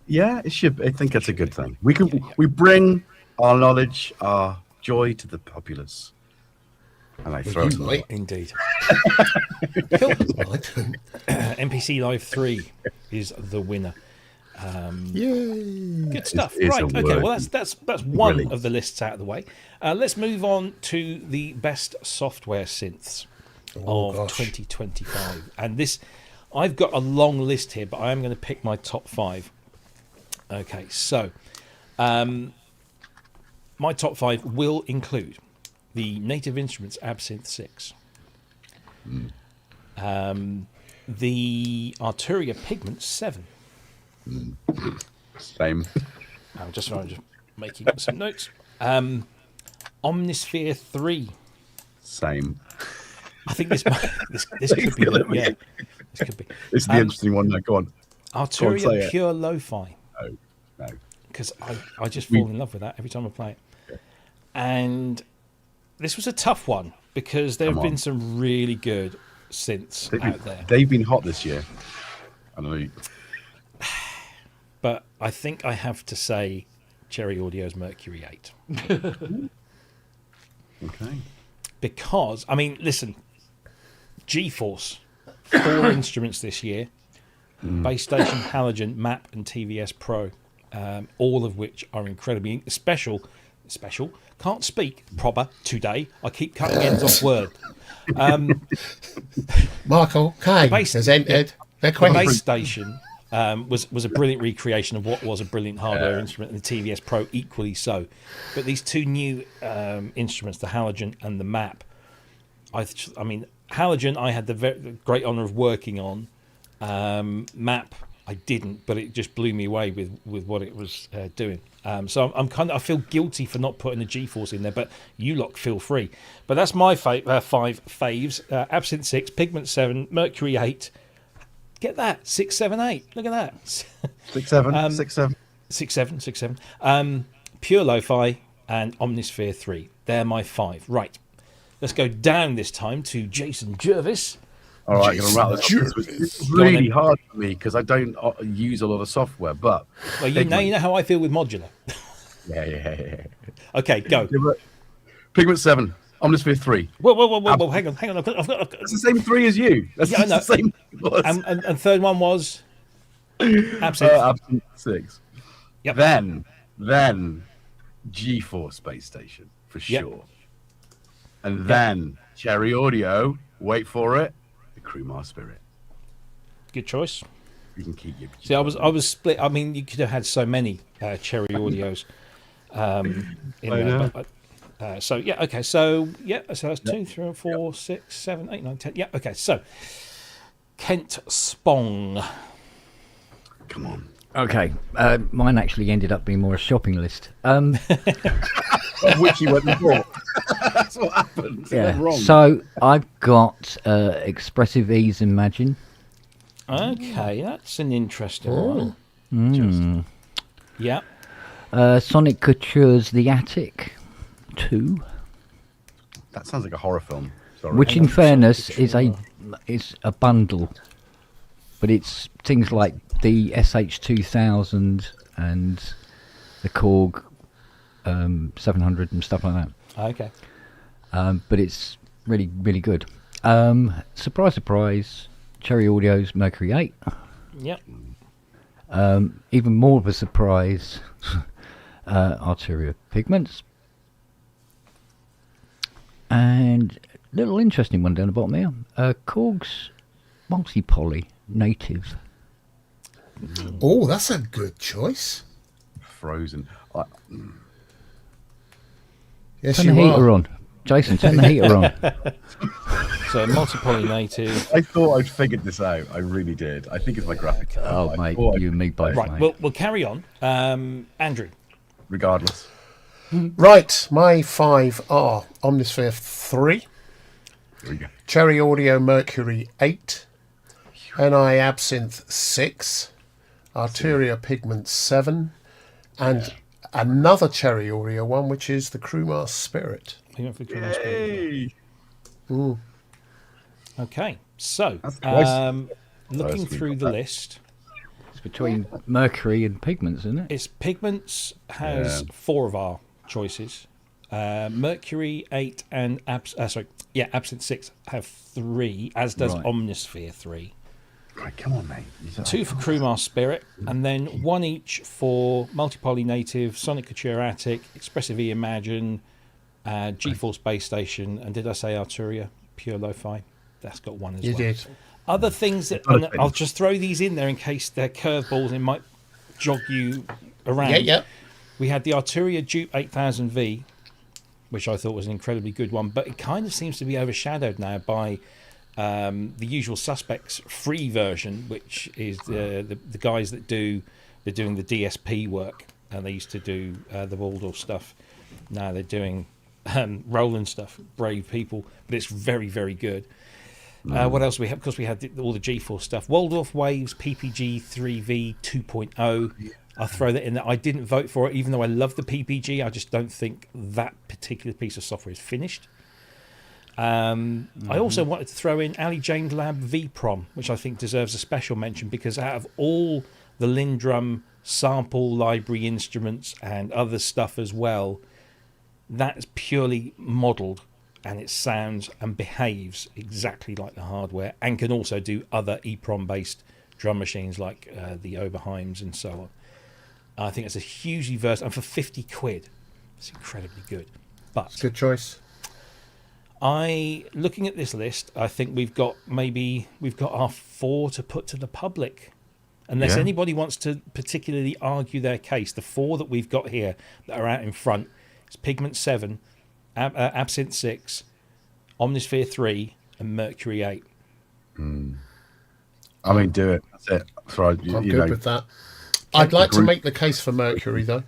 Yeah, it should. I think that's a good thing. We bring our knowledge, our joy to the populace. And I throw it away. Indeed. Cool. NPC Live 3 is the winner. Yay! Good stuff. Right. Okay. Well, that's one of the lists out of the way. Let's move on to the best software synths of 2025. And this, I've got a long list here, but I am going to pick my top 5. Okay. So, my top 5 will include the Native Instruments Absynth 6, the Arturia Pigment 7. Same. I'm just making some notes. Omnisphere 3. Same. I think this could be. Yeah, this could be. This is the interesting one. Now, go on. Arturia Pure Lo-Fi. No. Because I just fall in love with that every time I play it. Yeah. And this was a tough one because there have been some really good synths out there. They've been hot this year. I don't know. But I think I have to say Cherry Audio's Mercury 8. Okay. Because, I mean, listen, GeForce, 4 instruments this year, Base Station, Halogen, MAP, and TVS Pro, all of which are incredibly special. Can't speak proper today. I keep cutting ends off word. Michael K has entered the Base Station was a brilliant recreation of what was a brilliant hardware instrument, and the TVS Pro equally so. But these two new instruments, the Halogen and the MAP, I mean, Halogen I had the great honour of working on. MAP I didn't, but it just blew me away with what it was doing. So I feel guilty for not putting the GeForce in there, but you lot feel free. But that's my 5 faves: Absinthe 6, Pigment 7, Mercury 8. Get that 6, 7, 8. Look at that. 6, 7, 6, 7. 6, 7, 6, 7. Pure Lo-Fi and Omnisphere 3. They're my 5. Right. Let's go down this time to Jason Jervis. All right, I'm going to rattle this. It's really hard for me because I don't use a lot of software, but... Well, you know how I feel with modular. Yeah. Okay, go. Pigment 7, Omnisphere 3. Whoa, hang on. I've got... It's the same 3 as you. That's the same. And third one was? Absinthe 6. Yep. Then GeForce Space Station, for sure. And then Cherry Audio, wait for it, the Crewmar Spirit. Good choice. You can keep your... See, I was split. I mean, you could have had so many Cherry Audios in there. But, so, yeah, okay. So, so that's 2, 3, 4, 6, 7, 8, 9, 10. Yeah, okay. So, Kent Spong. Come on. Okay. Mine actually ended up being more a shopping list. Which you went and bought. That's what happened. Yeah. Wrong. So I've got Expressive Ease Imagine. Okay, that's an interesting one. Yeah. Sonic Couture's The Attic 2. That sounds like a horror film. Sorry. Which, in fairness, is a bundle, but it's things like the SH2000 and the Korg 700 and stuff like that. Okay. But it's really, really good. Surprise, Cherry Audio's Mercury 8. Yep. Even more of a surprise, Arturia Pigments. And a little interesting one down the bottom here. Korg's Multi-Poly Native. Oh, that's a good choice. Frozen. Yes, Turn the heater on. Jason, turn the heater on. So multi-poly native. I thought I'd figured this out. I really did. I think it's my graphics. Oh, mate, you and me both, Right, mate. we'll carry on. Andrew. Regardless. Right, my 5 are Omnisphere 3, Here we go. Cherry Audio Mercury 8, NI Absinthe 6, Arturia Pigment 7, and another Cherry Audio one, which is the Crewmaster Spirit. He went for the Crewmaster Spirit. Ooh. Okay, so That's twice. looking Twice through we the got that. list, It's between Mercury and Pigments, isn't it? it's Pigments has 4 of our choices. Mercury 8 and Absinthe 6 have 3, as does Right. Omnisphere 3. Right, come on, mate. 2 for Crewmaster Spirit, and then 1 each for Multipoly Native, Sonic Couture Attic, Expressive E Imagine, GeForce Base Station, and did I say Arturia Pure Lo-Fi? That's got 1 as You well. did. Other things that, and I'll just throw these in there in case they're curveballs and it might jog you around. Yeah. We had the Arturia Dupe 8000V, which I thought was an incredibly good one, but it kind of seems to be overshadowed now by the Usual Suspects free version, which is the guys that they're doing the DSP work, and they used to do the Waldorf stuff. Now they're doing Roland stuff, brave people, but it's very, very good. What else we have? Because we had all the GeForce stuff. Waldorf Waves PPG 3V 2.0. I'll throw that in there. I didn't vote for it, even though I love the PPG. I just don't think that particular piece of software is finished. I also wanted to throw in Ali James Lab V-Prom, which I think deserves a special mention because out of all the Lindrum sample library instruments and other stuff as well, that's purely modelled, and it sounds and behaves exactly like the hardware, and can also do other EEPROM based drum machines like the Oberheims and so on. I think it's a hugely versatile, and for 50 quid, it's incredibly good. But Good choice. looking at this list, I think we've got our 4 to put to the public. Unless anybody wants to particularly argue their case, the 4 that we've got here that are out in front is Pigment 7, Absinthe 6, Omnisphere 3, and Mercury 8. I mean, do it. That's it. Sorry, I'm good with that. I'd like to make the case for Mercury, though.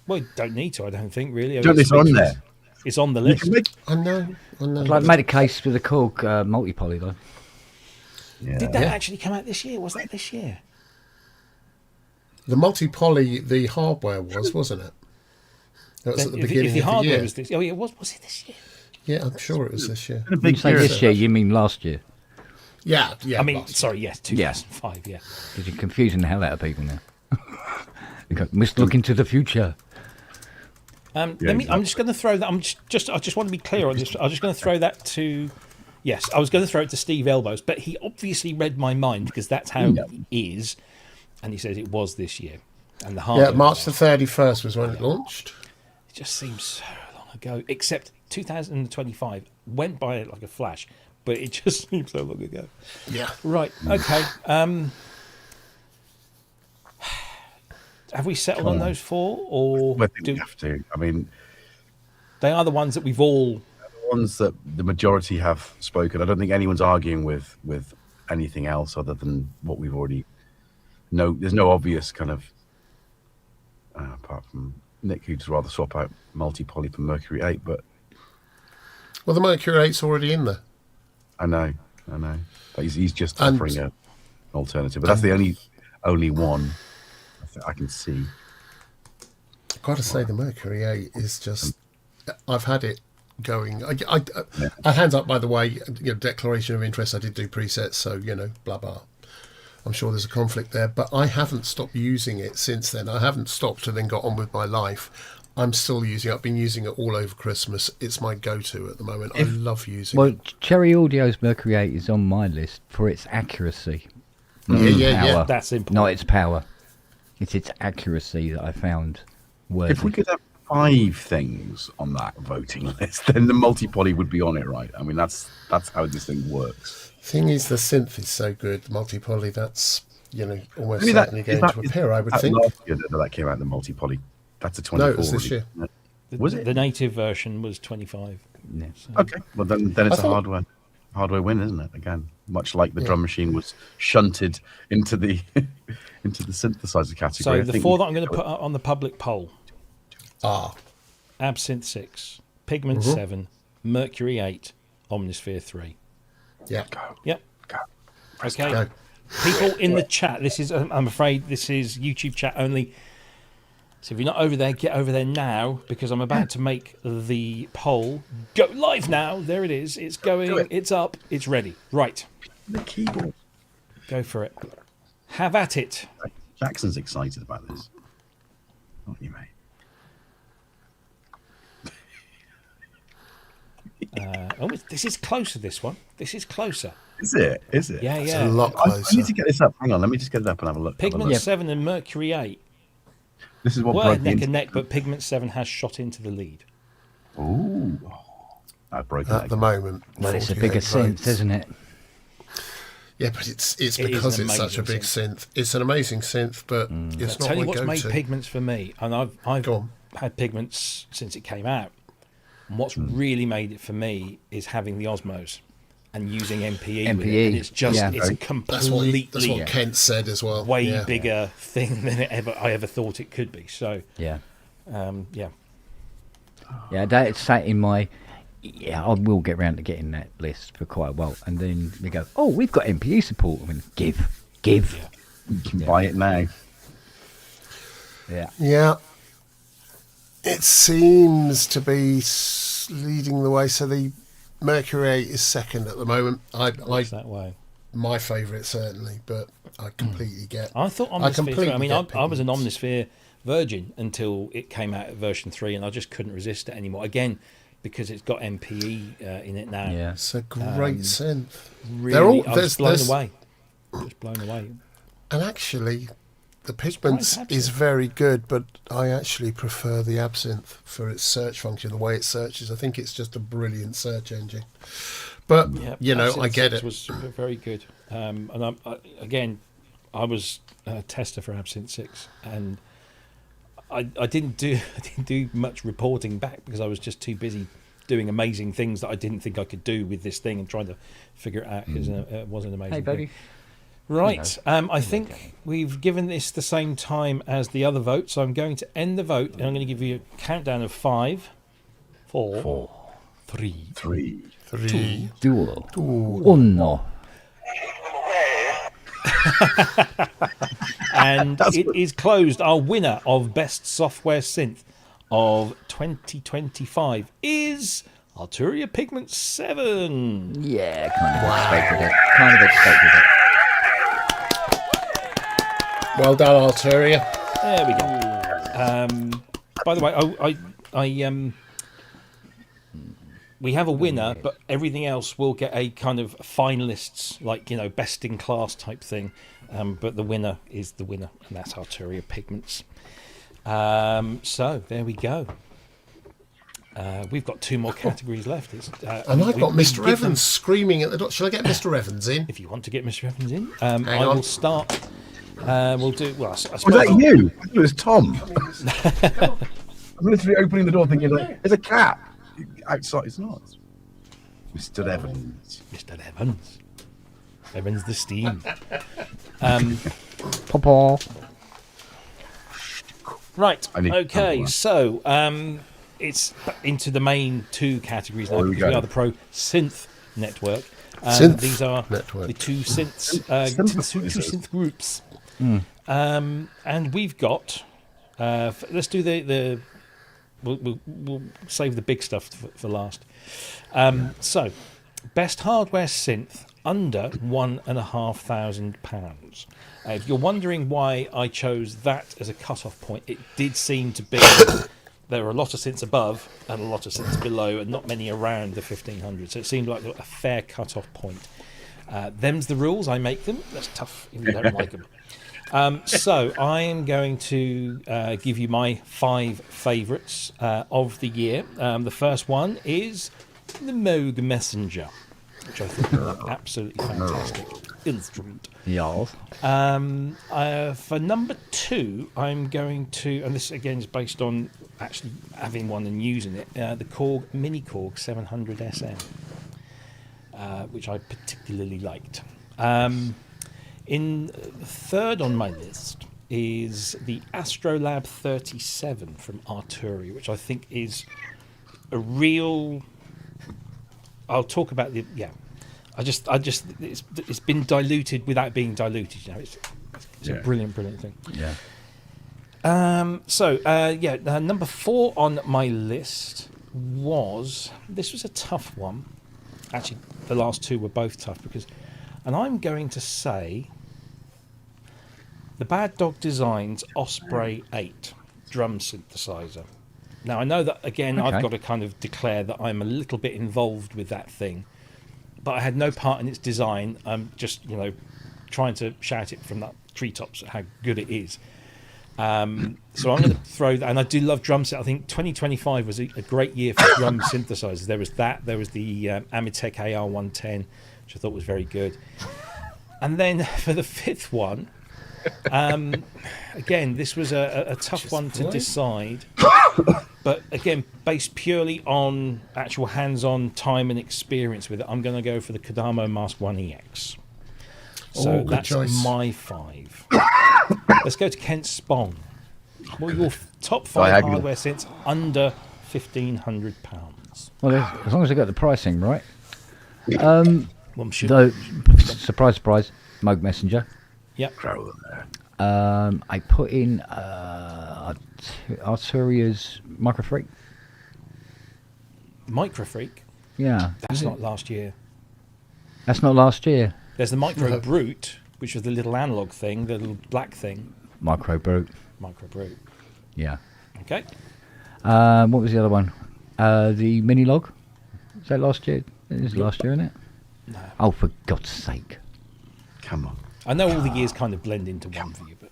Well, you don't need to, I don't think, really. Don't it's on there. It's on the list. I know. I'd like to make a case for the Korg multi-poly, though. Yeah. Did that actually come out this year? Was that this year? The multi-poly, the hardware wasn't it? That was at the beginning if the of the hardware year. was this, was it this year? Yeah, I'm sure it was this year. Been a When you big say year. this year, you mean last year? Yeah. I mean, last sorry, yes, 2005, yeah. Because you're confusing the hell out of people now. You go, must look into the future. I'm just going to throw that. I just want to be clear on this. I'm just going to throw that to. Yes, I was going to throw it to Steve Elbows, but he obviously read my mind because that's how he is, and he says it was this year, and the hardware. Yeah, March the 31st was when it launched. It just seems so long ago. Except 2025 went by like a flash, but it just seems so long ago. Yeah. Right. Okay. Have we settled on those 4, or I think we have to. I mean, they are the ones that we've all? the ones that the majority have spoken. I don't think anyone's arguing with anything else other than what we've already know. There's no obvious kind of apart from Nick, who'd rather swap out multi-poly for Mercury 8, but Well, the Mercury 8's already in there. I know. But he's just offering an alternative. But that's the only one I can see. I've got to say, the Mercury 8 is just... I've had it going. I hands up, by the way, declaration of interest. I did do presets, so, blah, blah. I'm sure there's a conflict there. But I haven't stopped using it since then. I haven't stopped and then got on with my life. I'm still using it. I've been using it all over Christmas. It's my go-to at the moment. I love using it. Well, Cherry Audio's Mercury 8 is on my list for its accuracy. Yeah. That's important. Not its power. It's its accuracy that I found worthy. If we could have 5 things on that voting list, then the multi-poly would be on it, right? I mean, that's how this thing works. Thing is, the synth is so good. The multi-poly, that's, almost Maybe certainly going to appear, I would think. Last year that came out, the multi-poly. That's a 24. No, it was this year. This The native version was 25. Yeah. So. Okay, well then it's a hardware win, isn't it? Again, much like the drum machine was shunted into the into the synthesizer category. So the four that I'm going to put on the public poll Ah. Absinthe 6, Pigment 7, Mercury 8, Omnisphere 3. Yeah. Yep. Go. Okay. Go. People in the chat, this is, I'm afraid this is YouTube chat only. So if you're not over there, get over there now, because I'm about to make the poll go live now. There it is. It's going. It's up. It's ready. Right. The keyboard. Go for it. Have at it. Jackson's excited about this. Aren't you, mate? This is closer, this one. This is closer. Is it? Is it? Yeah, It's yeah. a lot I closer. need to get this up. Hang on, let me just get it up and have a look. Pigment 7 and Mercury 8 This is what were broke the neck and internet. neck, but Pigment 7 has shot into the lead. Ooh. That broke At the it. moment. Well, it's a 48 bigger synth, votes. isn't it? Yeah, but it's It is because an it's such a amazing big synth. It's an amazing synth, but it's not Tell you my what's made go-to. Pigments for me, and I've Go on. had Pigments since it came out. And what's really made it for me is having the Osmos and using MPE. With it. And it's just yeah. it's a That's completely what Kent said as well. way Yeah. bigger thing than I ever thought it could be. So Yeah. yeah. Yeah, that sat in my. Yeah, I will get round to getting that list for quite a while, and then we go, oh, we've got MPE support. I mean, give. You can buy it now. Yeah. Yeah. It seems to be leading the way. So the Mercury 8 is second at the moment. It's that way. My favourite certainly, but I completely get. I thought I Omnisphere. completely I mean, get I was an Pigments. Omnisphere virgin until it came out at version 3, and I just couldn't resist it anymore. Again, because it's got MPE in it now. Yeah. It's a great synth. Really, They're all- I was blown there's- away. Just blown away. And actually, the Pigments Absinthe. is very good, but I actually prefer the Absinthe for its search function, the way it searches. I think it's just a brilliant search engine. But, Yeah, I Absinthe get 6 it. was very good. And I was a tester for Absinthe 6, and I didn't do much reporting back because I was just too busy doing amazing things that I didn't think I could do with this thing and trying to figure it out. It was an amazing Hey, thing. baby. Right, I think we've given this the same time as the other vote, so I'm going to end the vote, and I'm going to give you a countdown of 5, 4, 3, 3. Duo. Uno. and it is closed. Our winner of Best Software Synth of 2025 is Arturia Pigment 7. Yeah, kind of expected it. Well done, Arturia. There we go. By the way, we have a winner, but everything else will get a kind of finalists, like, best in class type thing. But the winner is the winner, and that's Arturia Pigments. So there we go. We've got 2 more categories left. And I've got Mr. Evans screaming at the door. Shall I get Mr. Evans in? If you want to get Mr. Evans in, I on. will start. We'll do. Well, I suppose. Was that you? I thought it was Tom. I'm literally opening the door thinking, like, there's a cat outside. It's not. Mr. Evans. Mr. Evans. Evans the Steam. Papa. Right. I need Okay. one. So it's into the main 2 categories now. There we Because we go. are the Pro Synth Network. Synth These are Network. the 2 synths, Synth- two synth groups. And we've got. Let's do the. We'll save the big stuff for last. So, best hardware synth under £1,500. If you're wondering why I chose that as a cut-off point, it did seem to be there are a lot of synths above and a lot of synths below, and not many around the 1,500. So it seemed like a fair cut-off point. Them's the rules. I make them. That's tough if you don't like them. So I am going to give you my 5 favourites of the year. The first one is the Moog Messenger, which I think is absolutely fantastic. instrument. Yes. For number 2, I'm going to, and this again is based on actually having one and using it, the Korg Mini Korg 700 SM, which I particularly liked. In third on my list is the Astrolab 37 from Arturia, which I think is a real. I'll talk about the it's been diluted without being diluted. You know, it's a brilliant thing. Yeah. Number 4 on my list was a tough one. Actually, the last 2 were both tough and I'm going to say the Bad Dog Designs Osprey 8 drum synthesizer. Now I know that again I've got to kind of declare that I'm a little bit involved with that thing, but I had no part in its design. I'm just trying to shout it from the treetops at how good it is. So I'm going to throw that, and I do love drum set. I think 2025 was a great year for drum synthesizers. There was the Amitech AR110, which I thought was very good. And then for the 5th one, again, this was a tough one to decide, but again, based purely on actual hands-on time and experience with it, I'm going to go for the Kodamo Mask 1EX. So that's choice. My 5. Let's go to Kent Spong. What are your top 5 hardware synths under £1,500? Well, as long as I got the pricing right. Surprise, Moog Messenger. Yep. I put in Arturia's Microfreak. Microfreak? Yeah. That's not last year. That's not last year. There's the Micro Brute, which was the little analog thing, the little black thing. Micro Brute. Yeah. Okay. What was the other one? The Mini Log. Is that last year? It is last year, isn't it? No. Oh, for God's sake. Come on. I know all the years kind of blend into one for you, but...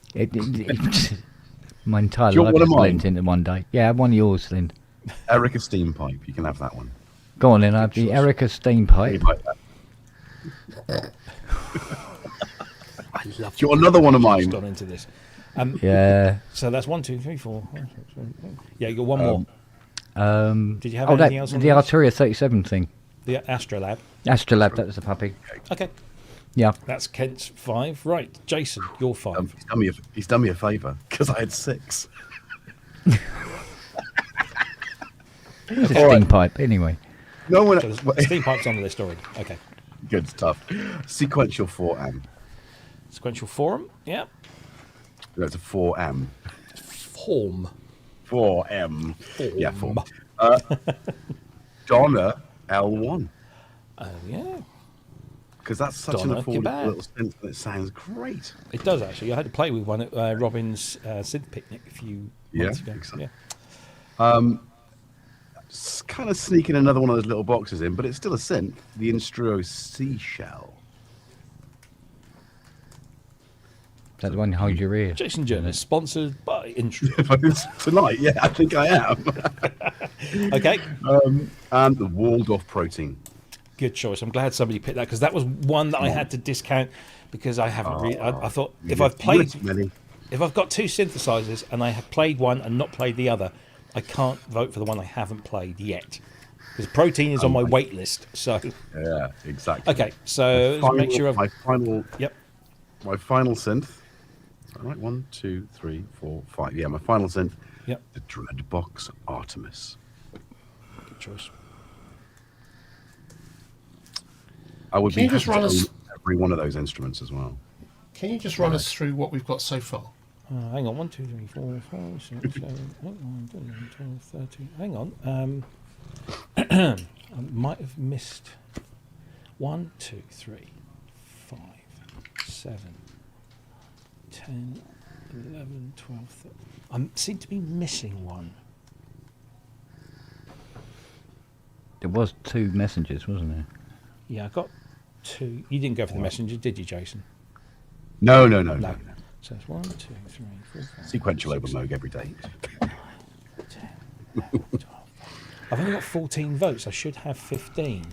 my entire life just blends into one day. Yeah, have one of yours, then. Erica Steam Pipe. You can have that one. Go on, then. I have the Erica Steam Pipe. I love. Do you want another one of mine? Gone into this. Yeah. So that's 1, 2, 3, 4. Yeah, you got one more. Did you have anything else? The Arturia 37 thing. The Astrolab. Astrolab, that was the puppy. Okay. Yeah. That's Kent's 5. Right, Jason, your 5. He's done me a favour because I had 6. It's a steam pipe, anyway. No one. So steam pipe's on the list already. Okay. Good stuff. Sequential 4M. Sequential Forum. Yeah. That's a 4M. Form. 4M. Yeah, form. Donna L1. Oh yeah. Because that's such an affordable little synth and it sounds great. It does actually. I had to play with one at Robin's synth picnic a few months ago. Exactly. Yeah. Kind of sneaking another one of those little boxes in, but it's still a synth. The Instruo Seashell. Is that the one you hold your ear? Jason Jervis, sponsored by Instruo. Tonight, yeah, I think I am. Okay. And the Waldorf Protein. Good choice. I'm glad somebody picked that because that was one that I had to discount because I haven't. I thought if I've got 2 synthesizers and I have played one and not played the other, I can't vote for the one I haven't played yet because Protein is on my wait list. So yeah, exactly. Okay, so let's make sure my final synth. All right, 1, 2, 3, 4, 5. Yeah, my final synth. Yep. The Dreadbox Artemis. Good choice. I would be happy to own every one of those instruments as well. Can you just run us through what we've got so far? Hang on, 1, 2, 3, 4, 5, 6, 7, 8, 9, 10, 12, 13. Hang on. I might have missed 1, 2, 3, 5, 7, 10, 11, 12, 13. I seem to be missing one. There was 2 messengers, wasn't there? Yeah, I got 2. You didn't go for the messenger, did you, Jason? No. So it's 1, 2, 3, 4, 5. Sequential over Moog every day. 8, 9, 10, 11, 12. I've only got 14 votes. I should have 15.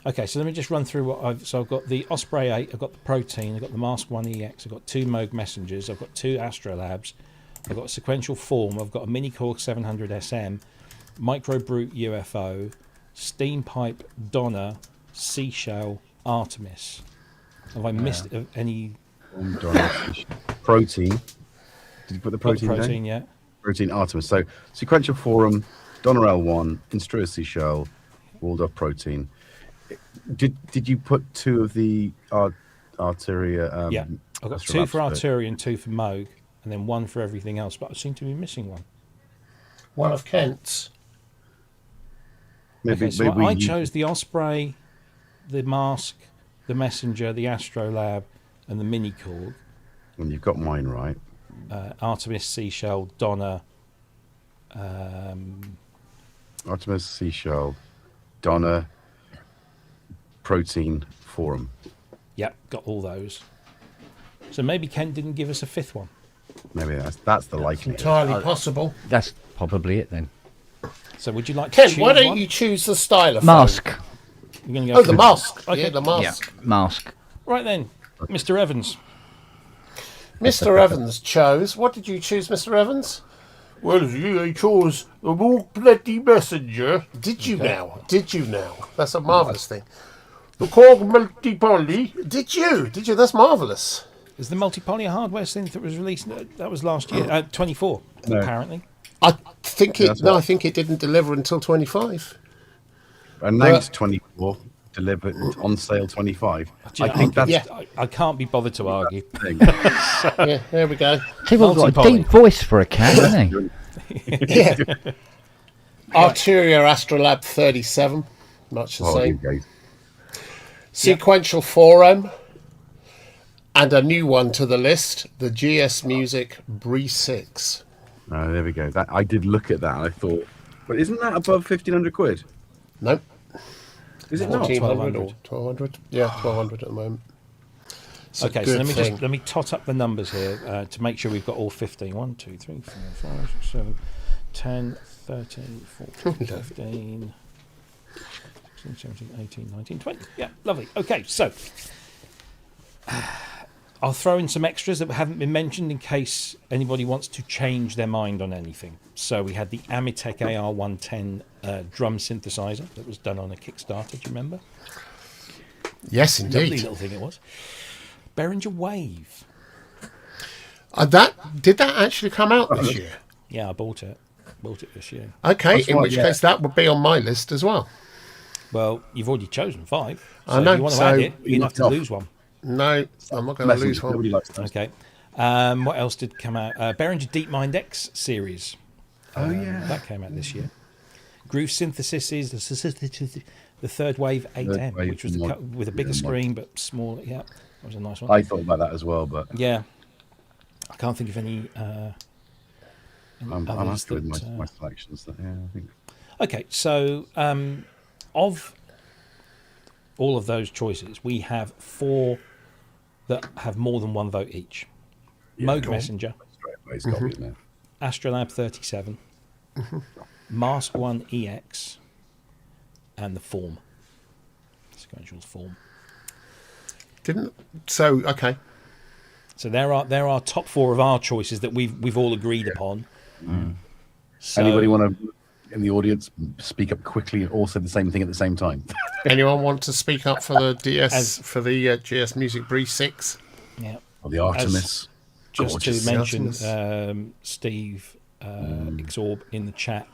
Okay, so let me just run through what I've got the Osprey 8, I've got the Protein, I've got the Mask 1 EX, I've got 2 Moog Messengers, I've got 2 Astrolabs, I've got a Sequential Form, I've got a Mini Korg 700 SM, Micro Brute UFO, Steam Pipe Donna, Seashell, Artemis. Have I missed any? Protein. Did you put the Protein? Got the Protein, yeah. Protein Artemis. So Sequential Forum, Donna L1, Instrua Seashell, Waldorf Protein. Did you put 2 of the Arteria? Yeah, I've got 2 for Arteria and 2 for Moog, and then 1 for everything else. But I seem to be missing one. One of Kent's. Okay, so I chose the Osprey, the Mask, the Messenger, the Astrolab, and the Mini Korg. And you've got mine right. Artemis, Seashell, Donna. Artemis, Seashell, Donna, Protein, Forum. Yep, got all those. So maybe Kent didn't give us a 5th one. Maybe that's the likelihood. Entirely possible. That's probably it then. So would you like to Ken, choose why don't one? you choose the stylophone? Mask. You're going to go Oh, the mask. Okay. Yeah, the mask. Yeah, mask. Right then, Mr. Evans. Mr. Evans chose. What did you choose, Mr. Evans? Well, I chose the Walk Bloody Messenger. Did you now? Did you now? That's a marvellous thing. The Korg Multi-Poly. Did you? Did you? That's marvellous. Is the Multi-Poly a hardware synth that was released? That was last year, 24, No. apparently. I think it. That's No, right. I think it didn't deliver until 25. Announced 24, delivered on sale 25. Do you I know, think that's yeah. I can't be bothered to argue. the thing. Yeah, there we go. People got a Multi-poly. deep voice for a cat, haven't they? Yeah. Arteria Astrolab 37. Much the Oh, same. you guys. Sequential Forum. And a new one to the list, the GS Music Bree 6. Oh, there we go. That I did look at that and I thought, but isn't that above 1,500 quid? Nope. Is it not? 1,400 or 1,200. Yeah, 1,200 at the moment. It's a Okay, so good thing. let me tot up the numbers here to make sure we've got all 15. 1, 2, 3, 4, 5, 6, 7, 10, 13, 14, 15, 16, 17, 18, 19, 20. Yeah, lovely. Okay, so I'll throw in some extras that haven't been mentioned in case anybody wants to change their mind on anything. So we had the Amitech AR110 drum synthesizer that was done on a Kickstarter. Do you remember? Yes, Lovely indeed. little thing it was. Behringer Wave. Did that actually come out this year? Yeah, I bought it. Bought it this year. Okay, That's in right, which yeah. case that would be on my list as well. Well, you've already chosen 5. So I know, if you want to so add it, you you're going to have to knocked off. lose one. No, I'm not going to lose Nobody one. likes those. Okay. What else did come out? Behringer DeepMind X series. Oh, yeah. That came out this year. Groove Synthesis's the Third Wave 8M, Wave which was with a bigger screen but smaller. Yeah, that was a nice one. I thought about that as well, but Yeah. I can't think of any I'm others happy with that, my selections. Yeah, I think. Okay, so of all of those choices, we have 4 that have more than 1 vote each. Moog go on. Messenger, Straight away, it's got to be in there. Astrolab 37, Mask 1 EX, and the Form. Sequential's Form. Okay. So there are top 4 of our choices that we've all agreed upon. So, Anybody want to, in the audience, speak up quickly and all say the same thing at the same time? Anyone want to speak up for the DS for the GS Music Bree 6? Yeah. Or the Artemis? Just Gorgeous. to mention, Artemis. Steve Exorb in the chat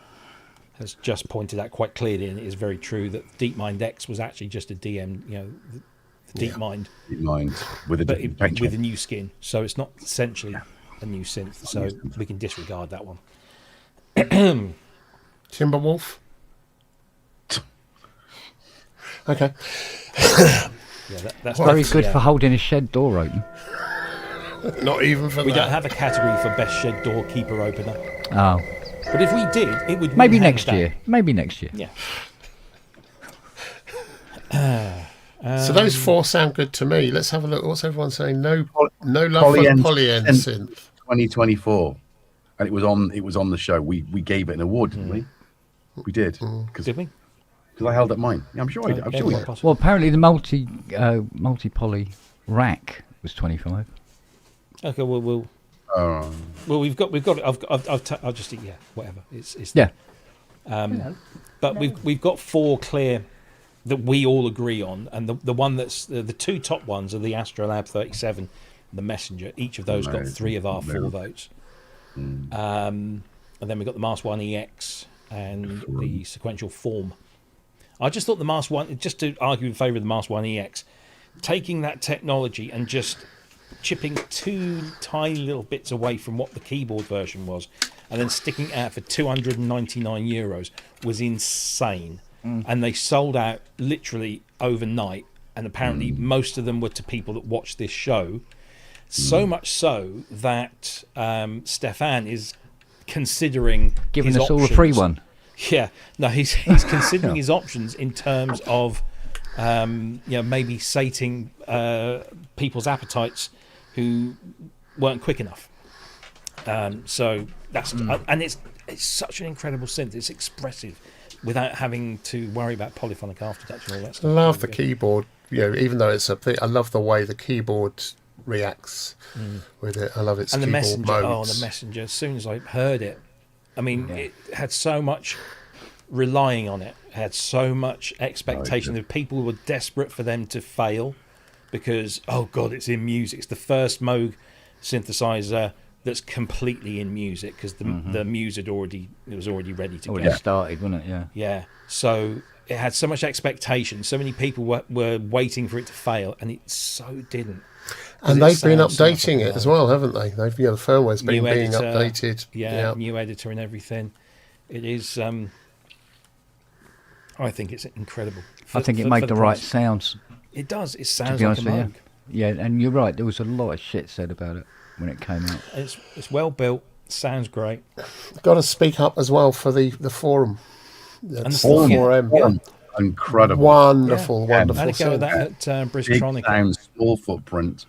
has just pointed out quite clearly, and it is very true, that DeepMind X was actually just a DM, the DeepMind, Mind with a but different paint with a job. new skin. So it's not essentially a new synth. So we can disregard that one. Timberwolf? Okay. Yeah, that's Very that's- good yeah. for holding a shed door open. Not even for We that. don't have a category for best shed door keeper opener. Oh, But if we did, it would maybe win next hands year. down. Maybe next year. Yeah. So those 4 sound good to me. Let's have a look. What's everyone saying? No love Polyend for Polyend synth. synth. 2024, and it was on the show. We gave it an award, didn't we? We did because Did we? because I held up mine. Yeah, I'm sure I did. I'm sure we did. Well, apparently the multi-poly rack was 25. Okay, well, we've got. I'll just whatever. It's Yeah. But we've got 4 clear that we all agree on, and the one that's the 2 top ones are the Astrolab 37, and the Messenger. Each of those got 3 of our 4 votes. And then we've got the Mars 1 EX and the sequential form. I just thought the Mars 1, just to argue in favour of the Mars 1 EX, taking that technology and just chipping 2 tiny little bits away from what the keyboard version was, and then sticking it out for €299 was insane. And they sold out literally overnight, and apparently most of them were to people that watched this show. So much so that Stefan is considering Giving his us all a options. free one. Yeah, no, he's considering his options in terms of maybe sating people's appetites who weren't quick enough. So that's and it's such an incredible synth. It's expressive without having to worry about polyphonic aftertouch and all that stuff. I love the keyboard. Even though it's I love the way the keyboard reacts with it. I love its and the keyboard Messenger. modes. Oh, the Messenger! As soon as I heard it, I mean, it had so much relying on it. It had so much expectation that people were desperate for them to fail because, oh God, it's in music. It's the first Moog synthesizer that's completely in music because the Muse was already ready to go. Started, wasn't it? Yeah. Yeah. So it had so much expectation. So many people were waiting for it to fail, and it so didn't. And they've been updating it as well, haven't they? The firmware's been being updated. Yeah, new editor and everything. It is. I think it's incredible. I think it made the right sounds. It does. It sounds like a Moog. Yeah, and you're right. There was a lot of shit said about it when it came out. It's well built. Sounds great. Got to speak up as well for the forum. And the forum. Yeah. Incredible. Wonderful. Had a go at that at Bristronic. Big sound, small footprint,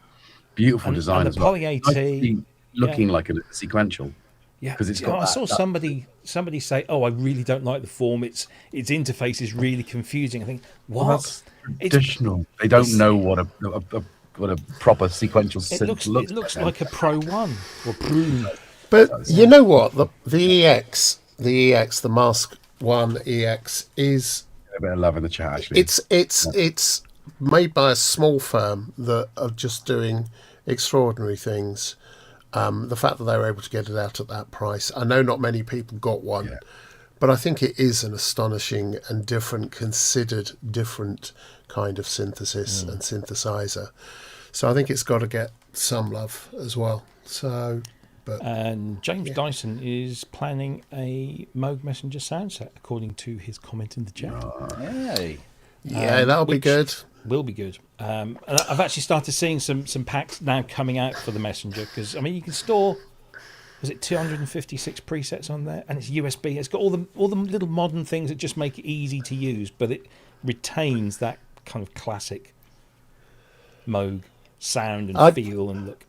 beautiful design and as the well. Poly AT, looking like a sequential. Yeah, because it's got I saw somebody say, "Oh, I really don't like the form. Its interface is really confusing." I think, what? Well, that's traditional. They don't know what a proper sequential synth looks. It looks like a Pro 1 or Pro. But you know what? The EX, the Mask 1 EX is a bit of love in the chat. Actually, it's made by a small firm that are just doing extraordinary things. The fact that they were able to get it out at that price, I know not many people got one, but I think it is an astonishing and considered different kind of synthesis and synthesizer. So I think it's got to get some love as well. And James Dyson is planning a Moog Messenger sound set, according to his comment in the chat. Hey. Yeah, that'll be good. Will be good. And I've actually started seeing some packs now coming out for the Messenger because I mean you can store, was it 256 presets on there, and it's USB. It's got all the little modern things that just make it easy to use, but it retains that kind of classic Moog sound and feel and look.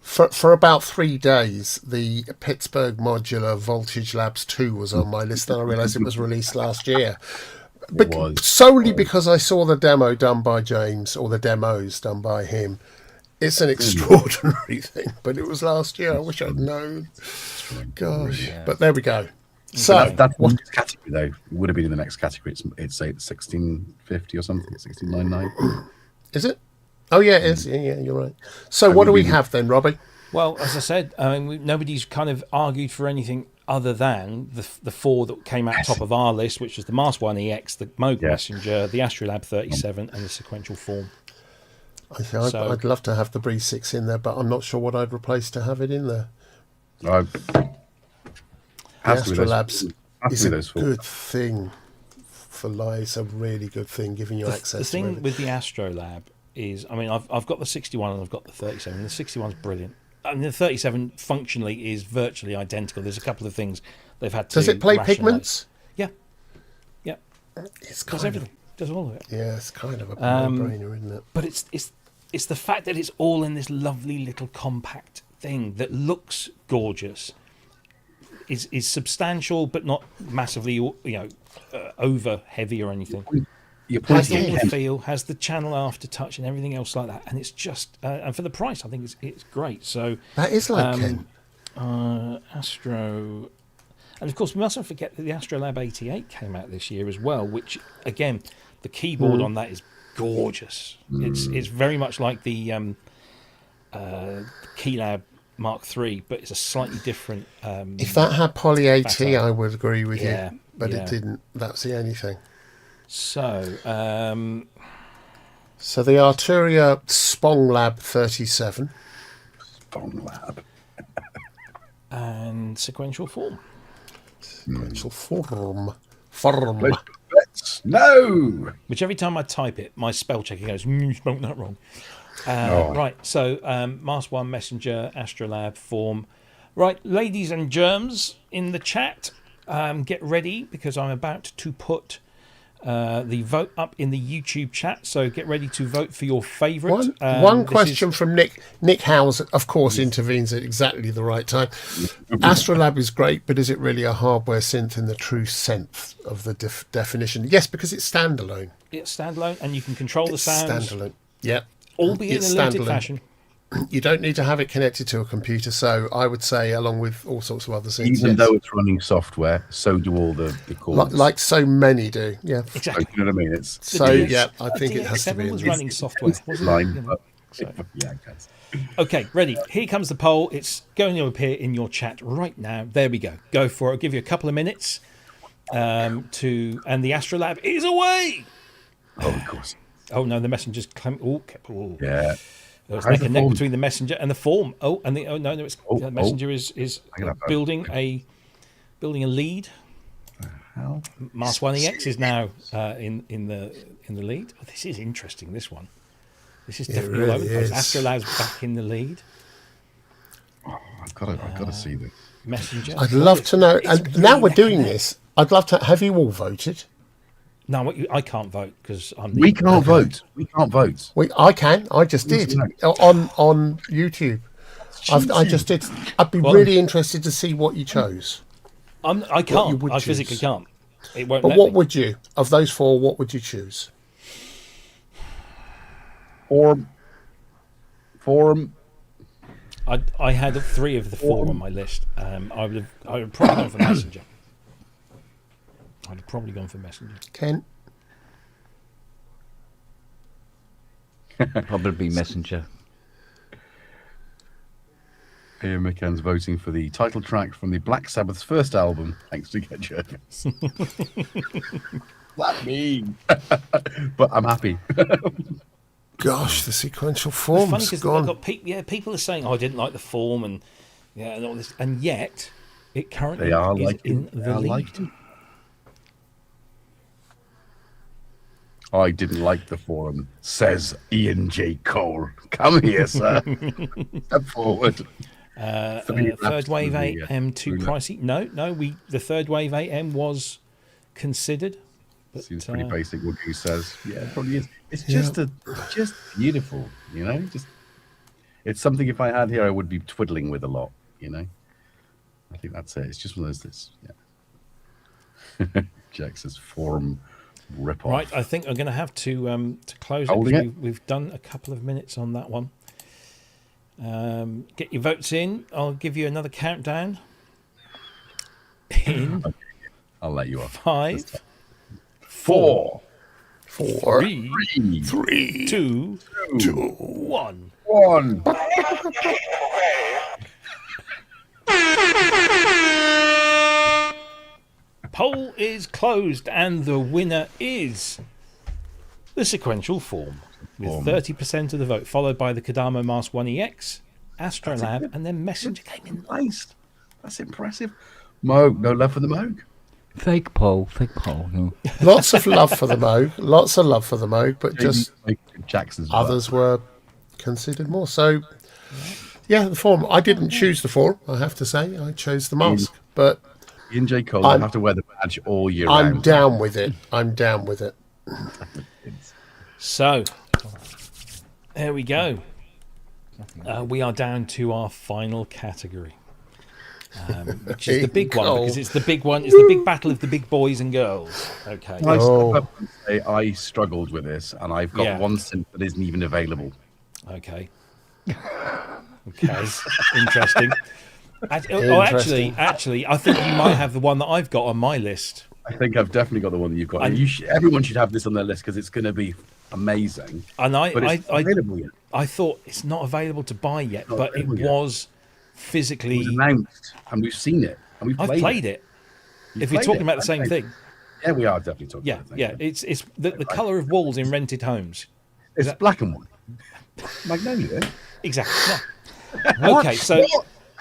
For about 3 days, the Pittsburgh Modular Voltage Labs 2 was on my list, and I realised it was released last year. Solely because I saw the demo done by James, or the demos done by him. It's an extraordinary thing, but it was last year. I wish I'd known. Gosh, but there we go. So that's the next category, though. It would have been in the next category. It's say 1650 or something, 1699. Is it? Oh yeah, it is. Yeah, you're right. So what do we have then, Robbie? Well, as I said, I mean, nobody's kind of argued for anything other than the 4 that came out top of our list, which was the Mars 1 EX, the Moog Messenger, the Astrolab 37, and the sequential form. I'd love to have the Breeze 6 in there, but I'm not sure what I'd replace to have it in there. Astrolabs is a good thing for live. It's a really good thing, giving you access. The thing with the Astrolab is, I mean, I've got the 61 and I've got the 37. The 61's brilliant. I mean, the 37 functionally is virtually identical. There's a couple of things they've had to. Does it play rationalize. pigments? Yeah. It does everything. Does all of it. Yeah, it's kind of a no-brainer, isn't it? But it's the fact that it's all in this lovely little compact thing that looks gorgeous. Is substantial but not massively over heavy or anything. You're Has pointing all at the feel, has the channel after touch and everything else like that, and it's just and for the price, I think it's great. So That is like Ken. Astro, and of course we mustn't forget that the Astrolab 88 came out this year as well, which again the keyboard on that is gorgeous. It's very much like the Keylab Mark III, but it's a slightly different. If that had Poly AT, better. I would agree with Yeah, you, but yeah. it didn't. That's the only thing. So So the Arturia Spong Lab 37. Spong Lab. and sequential form. Sequential form. No. Which every time I type it, my spell checker goes, you spelled that wrong. Oh. Right, so Mask 1, Messenger, Astrolab, Form. Right, ladies and germs in the chat, get ready because I'm about to put the vote up in the YouTube chat. So get ready to vote for your favourite. One question from Nick. Nick Howes, of course, intervenes at exactly the right time. Astrolab is great, but is it really a hardware synth in the true sense of the definition? Yes, because it's standalone. It's standalone and you can control the sounds. Standalone. Yep. Albeit It's in a limited standalone. fashion. You don't need to have it connected to a computer, so I would say, along with all sorts of other synths, Even yes. though it's running software, so do all the chords. like so many do. Yeah. Exactly. You know what I mean? It's So DX yeah, I think it has to be. DX7 In was there. running software. wasn't it? line, You know, but so. yeah, guys. Okay, ready. Here comes the poll. It's going to appear in your chat right now. There we go. Go for it. I'll give you a couple of minutes and the Astrolab is away. Oh, of course. Oh no, the messenger's Yeah. There was How's neck the and neck form? between the messenger and the form. It's the messenger is I got that. building a lead. Hell. Mars 1EX is now in the lead. Oh, this is interesting. This one. This is definitely all over the place. is. Astrolab's back in the lead. Oh, I've got to see this. Messenger. I'd love to know. It's And really now we're neck and doing neck. this. I'd love to. Have you all voted? No, I can't vote because I'm. We can't vote. We can't vote. I can. I just did on YouTube. I just did. I'd be Well- really interested to see what you chose. I you can't. would I physically choose. can't. It won't. But let what me. would you, of those four, what would you choose? Forum. I had three of the four on my list. I would have probably gone for messenger. I'd have probably gone for messenger. Ken? Probably Messenger. Ian McCann's voting for the title track from the Black Sabbath's first album, thanks to Get Jervis. That mean. But I'm happy. Gosh, the sequential It's funny form's because gone. people are saying, "Oh, I didn't like the form," and and all this, and yet it currently They are is like in it. They the are lead. like it. I didn't like the forum, says Ian J. Cole. Come here, sir. Step forward. Third wave AM too pricey. No, the third wave AM was considered. But, Seems pretty basic. What Goose says, yeah, it probably is. It's just beautiful, you know. It's something. If I had here, I would be twiddling with a lot, you know. I think that's it. It's just one of those. Yeah. Jack says forum rip off. Right, I think I'm going to have to close it. Holding 'Cause it? We've done a couple of minutes on that one. Get your votes in. I'll give you another countdown. In I'll let you off. 5, 4, 3, 3, 2, 2, 1. 1. Poll is closed, and the winner is the sequential form with 30% of the vote, followed by the Kodama Mask 1EX, Astrolab, and then Messenger came in last. That's impressive. Moog, no love for the Moog. Fake poll. No. Lots of love for the Moog. Lots of love for the Moog, but just Jackson's others were considered more. So, yeah, the form. I didn't choose the form, I have to say. I chose the mask. But Ian J. Cole, I have to wear the badge all year I'm round. down with it. I'm down with it. So, there we go. We are down to our final category. which is the big one because it's the big one. It's the big battle of the big boys and girls. Okay. I struggled with this, and I've got one synth that isn't even available. Okay. Okay. Interesting. Actually, I think you might have the one that I've got on my list. I think I've definitely got the one that you've got. Everyone should have this on their list because it's going to be amazing. And but it's not available yet. I thought it's not available to buy yet, but it was physically announced, and we've seen it, and I've played it. If we're talking about the same thing, yeah, we are definitely talking. about the same thing. It's the colour of walls in rented homes. It's black and white. Magnolia. Exactly. Yeah. Okay, so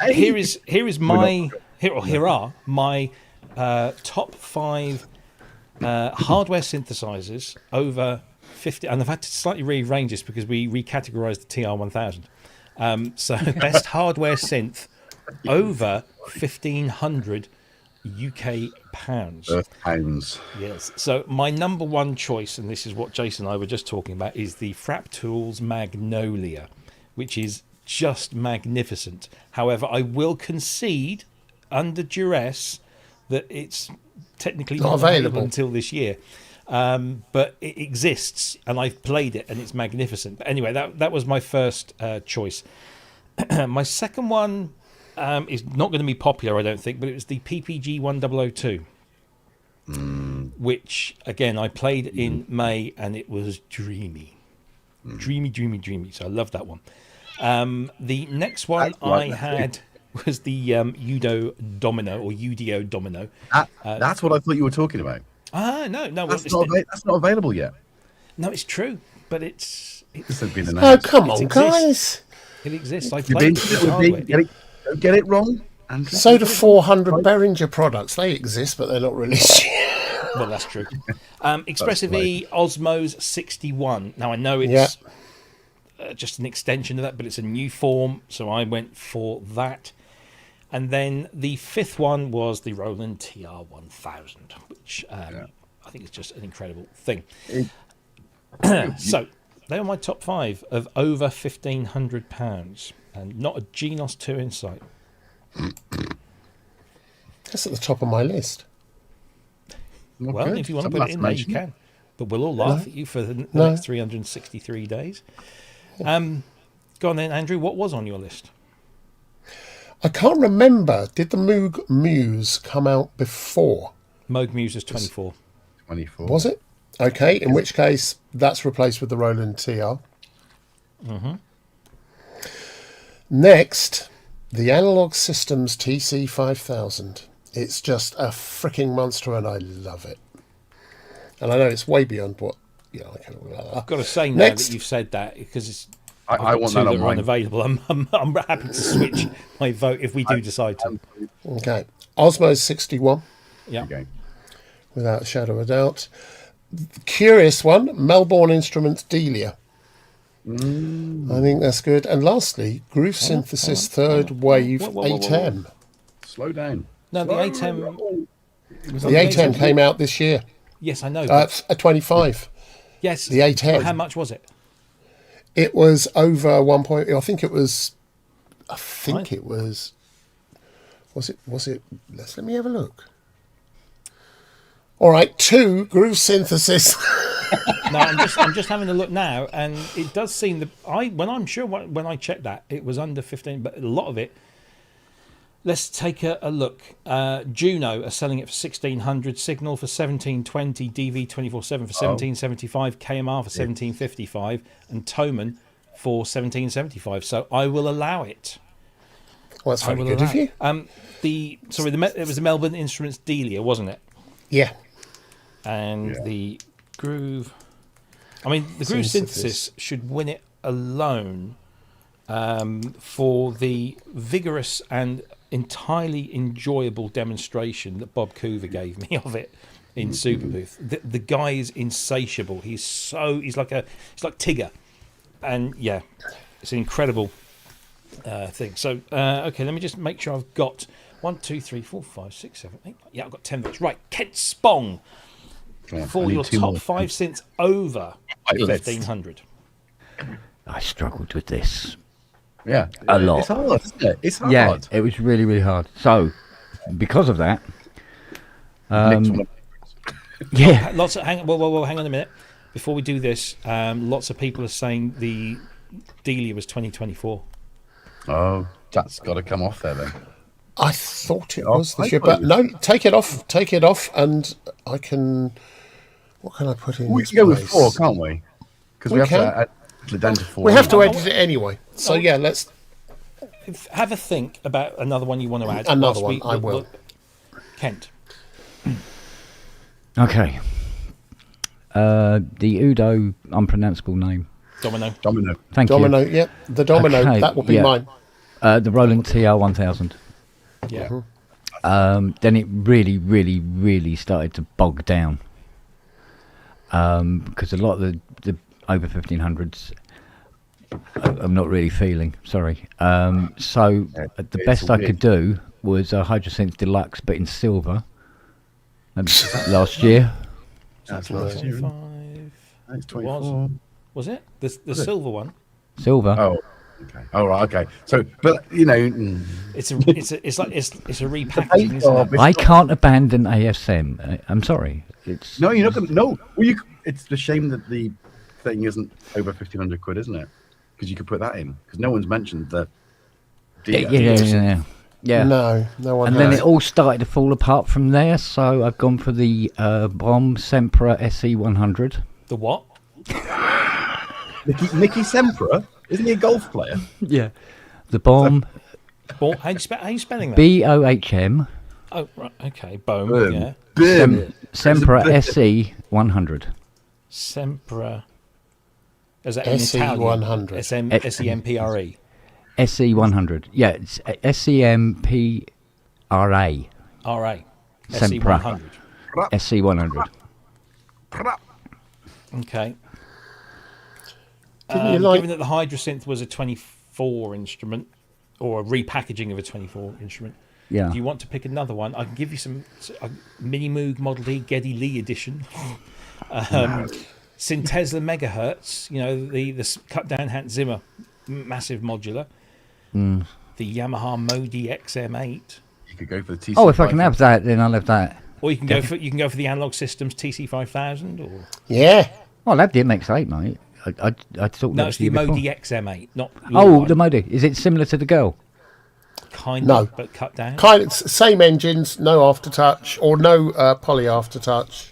here are my top 5 hardware synthesizers over 50, and I've had to slightly rearrange this because we recategorized the TR1000. So best hardware synth over 1,500 UK pounds. Pounds. Yes. So my number one choice, and this is what Jason and I were just talking about, is the Fraptools Magnolia, which is just magnificent. However, I will concede under duress that it's technically not available until this year. But it exists, and I've played it, and it's magnificent. But anyway, that was my first choice. My second one is not going to be popular, I don't think, but it was the PPG 1002, which, again, I played in May, and it was dreamy. Dreamy. So I love that one. The next one I had was the Udo Domino. That's what I thought you were talking about. No. That's not available yet. No, it's true, but it's been announced. Oh, come on, guys! It exists. I played it. Don't get it wrong. Andrew. So do 400 Behringer products. They exist, but they're not released yet. Well, that's true. Expressive E Osmos 61. Now, I know it's just an extension of that, but it's a new form, so I went for that. And then the fifth one was the Roland TR1000, which I think is just an incredible thing. So they are my top 5 of over £1,500, and not a Genos 2 in sight. That's at the top of my list. Well, if you want to put it in there, you can. But we'll all laugh at you for the next 363 days. Go on then, Andrew. What was on your list? I can't remember. Did the Moog Muse come out before? Moog Muse is 24. 24. Was it? Okay, in which case that's replaced with the Roland TR. Mm-hmm. Next, the Analog Systems TC5000. It's just a freaking monster, and I love it. And I know it's way beyond what I've got to say now that you've said that, because it's. I want that on mine. Unavailable. I'm happy to switch my vote if we do decide to. Okay, Osmos 61. Yeah. Okay. Without a shadow of a doubt. Curious one, Melbourne Instruments Delia. I think that's good. And lastly, Groove Synthesis Third Wave 8M. Slow down. No, the 8M. The 8M came out this year. Yes, I know. A 25. Yes. The 8M. How much was it? It was over 1 point. I think it was. Was it? Let me have a look. All right, 2 Groove Synthesis. No, I'm just having a look now, and it does seem that when I checked that, it was under 15, but a lot of it. Let's take a look. Juno are selling it for 1,600, Signal for 1,720, DV 24/7 for 1,775, KMR for 1,755, and Thomann for 1,775. So I will allow it. Well, that's very good of you. It was the Melbourne Instruments Delia, wasn't it? Yeah. And the Groove. I mean, the Groove Synthesis should win it alone for the vigorous and entirely enjoyable demonstration that Bob Coover gave me of it in Superbooth. The guy is insatiable. He's like Tigger, and it's an incredible thing. So okay, let me just make sure I've got 1, 2, 3, 4, 5, 6, 7, 8. Yeah, I've got 10 minutes. Right, Kent Spong for your top 5 synths over 1,500. I struggled with this. Yeah, A lot. It's hard, isn't it? It's hard. Yeah, it was really, really hard. So, because of that, yeah, Lots of hang on a minute. Before we do this, lots of people are saying the Delia was 2024. Oh, that's got to come off there then. I thought it was this year, but no, take it off, and I can. What can I put in? We can go with 4, can't we? Because we have to add it down to 4. We have to edit it anyway. So yeah, let's have a think about another one you want to add. Another one, I will. Kent. okay. The Udo unpronounceable name. Domino. Thank Domino. you. Yep, the Domino. Okay, That will be yeah. mine. The Roland TR1000. Yeah. Then it really, really, really started to bog down. Because a lot of the over 1500s I'm not really feeling, sorry. So the best I could do was a Hydrosynth Deluxe, but in silver. Last year. That's last year. 25. That's 24. Was it? The silver one? Silver. Oh, okay. All right. Okay. So, but you know, It's a repackaging, isn't it? I can't abandon ASM. I'm sorry. It's no, you're not going to. No. Well, it's the shame that the thing isn't over 1,500 quid, isn't it? Because you could put that in. Because no one's mentioned the. Yeah. No one. And then it all started to fall apart from there. So I've gone for the Brom Sempra SE100. The what? Nicky Sempra, isn't he a golf player? Yeah. The Bomb. How are you spelling that? BOHM. Oh, right. Okay. Boom. Boom. Yeah. Boom. Sempra SE100. Sempra. Is that in SE100. Italian? SEMPRE. SE100. Yeah, it's SEMPRA. RA. Sempra. SE100. SE100. Okay. Given that the Hydrosynth was a 24 instrument, or a repackaging of a 24 instrument, Yeah. do you want to pick another one? I can give you some Mini Moog Model D Geddy Lee edition. Syntesla Megahertz, you know, the cut down Hans Zimmer massive modular. The Yamaha Modi XM8. You could go for the TC. Oh, if I can have that, then I'll have that. Or you can go for the Analog Systems TC5000 or Yeah. Oh, I'll have the MX8, mate. I thought no, that it's was the you before. Modi XM8, not Oh, the Modi. Is it similar to the girl? kind No. of, but cut down. Kind of same engines, no aftertouch or no poly aftertouch,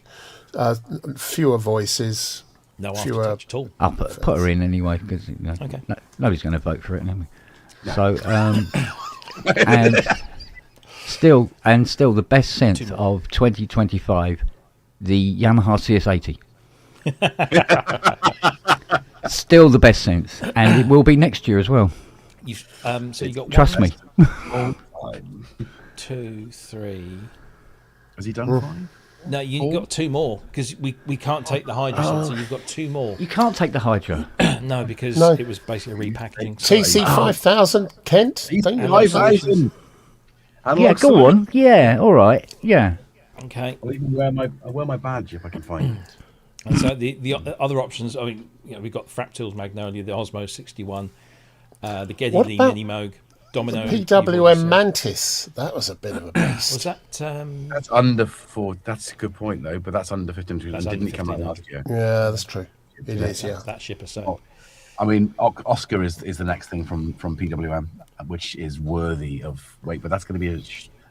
fewer voices. No fewer- aftertouch at all. I'll put her in anyway because Okay. nobody's going to vote for it anyway. So and still the best synth of 2025, the Yamaha CS80. Still the best synth, and it will be next year as well. So you got Trust me. 2, 3. Has he done 5? No, you've got 2 more because we can't take the Hydra, so you've got 2 more. You can't take the Hydra. No, because No. it was basically a repackaging. TC5000, Kent. Don't you like those? Yeah, go on. Yeah, all right. Yeah. Okay. I'll even wear my badge if I can find it. And so the other options, I mean, you know, we've got Fractals Magnolia, the Osmo 61, the Geddy What Lee about Mini Moog, Domino. PWM Mantis. That was a bit of a beast. Was that? That's under 4. That's a good point though, but that's under 15. That's Didn't under it come out 1500. last year? Yeah, that's true. It is, yeah. That ship or so. Oh, I mean, Oscar is the next thing from PWM, which is worthy of wait, but that's going to be a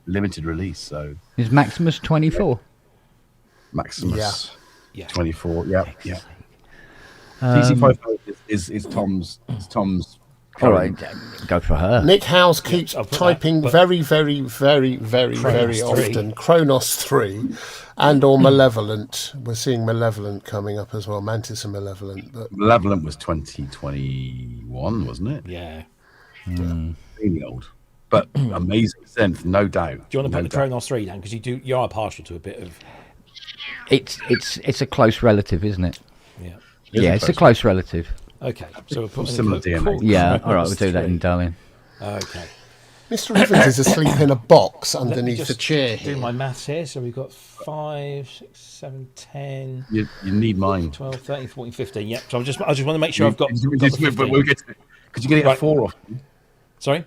limited release. So Is Maximus 24? Maximus, Yeah. 24. Yeah. TC5000 is Tom's. All right, go for her. Nick Howes keeps I'll put typing that, but- very, very, very, very, very Kronos 3. often Kronos 3 and or Malevolent. We're seeing Malevolent coming up as well. Mantis and Malevolent. But Malevolent was 2021, wasn't it? Yeah. Really old, but amazing synth, no doubt. Do you want to put No the doubt. Kronos 3 down? Because you are partial to a bit of. It's a close relative, isn't it? Yeah. Yeah, it's a close relative. Okay. So we're putting Similar DNA. Yeah, all right, we'll do that in darling. Okay. Mr. Evans is asleep in a box Let me underneath just the chair do here. my maths here. So we've got 5, 6, 7, 10, You need mine. 12, 13, 14, 15. Yep. So I just want to make sure I've got. Because Because you're going to get 4 off me. Sorry?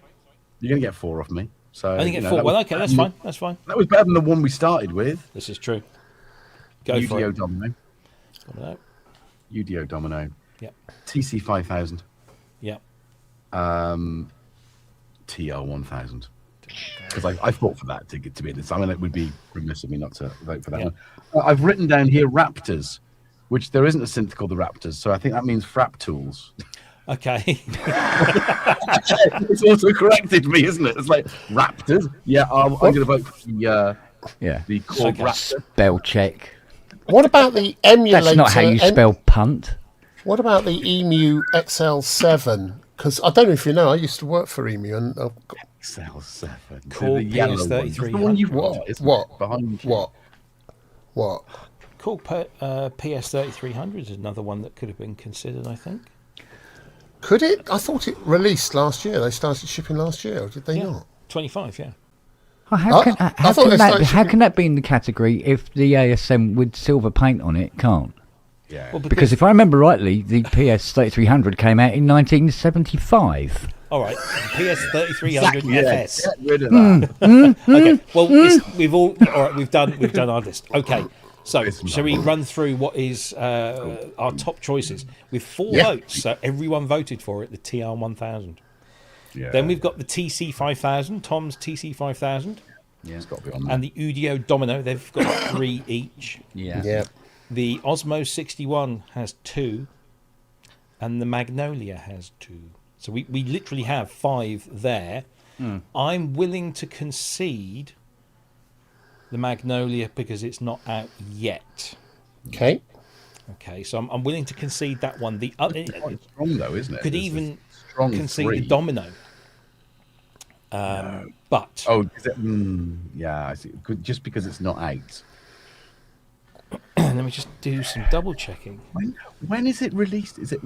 You're going to get 4 off me. So I only get 4. Well, okay, that's fine. That's fine. That was better than the one we started with. This is true. Go for UDO it. Domino. UDO Domino. Yep. TC 5000. Yep. TL 1000. Because I fought for that to be this. I mean, it would be remiss of me not to vote for that one. I've written down here Raptors, which there isn't a synth called the Raptors, so I think that means Frap Tools. Okay. It's also corrected me, isn't it? It's like Raptors. Yeah, I'm going to vote for the Korg Raptor. Spell check. What about the emulator? That's not how you spell punt. What about the Emu XL7? Because I don't know if you know, I used to work for Emu, and XL7. Korg PS33. The one you've got. What? Behind you. What? Korg PS3300 is another one that could have been considered, I think. Could it? I thought it released last year. They started shipping last year, or did they not? 25, yeah. Oh, how can that be in the category if the ASM with silver paint on it can't? Yeah. Well, because if I remember rightly, the PS3300 came out in 1975. All right, PS3300 FS. Get rid of that. Okay. Well, we've done our list. Okay. So, shall we run through what is our top choices with 4 votes? So everyone voted for it. The TR1000. Yeah. Then we've got the TC5000, Tom's TC5000. Yeah, it's got to be on there. And the Udio Domino. They've got 3 each. Yeah. The Osmo 61 has 2, and the Magnolia has 2. So we literally have 5 there. I'm willing to concede the Magnolia because it's not out yet. Okay, so I'm willing to concede that one. The other quite strong though, isn't it? could There's even strong concede 3. the Domino. But is it? Yeah, I see. Just because it's not out. let me just do some double checking. When is it released? Does it?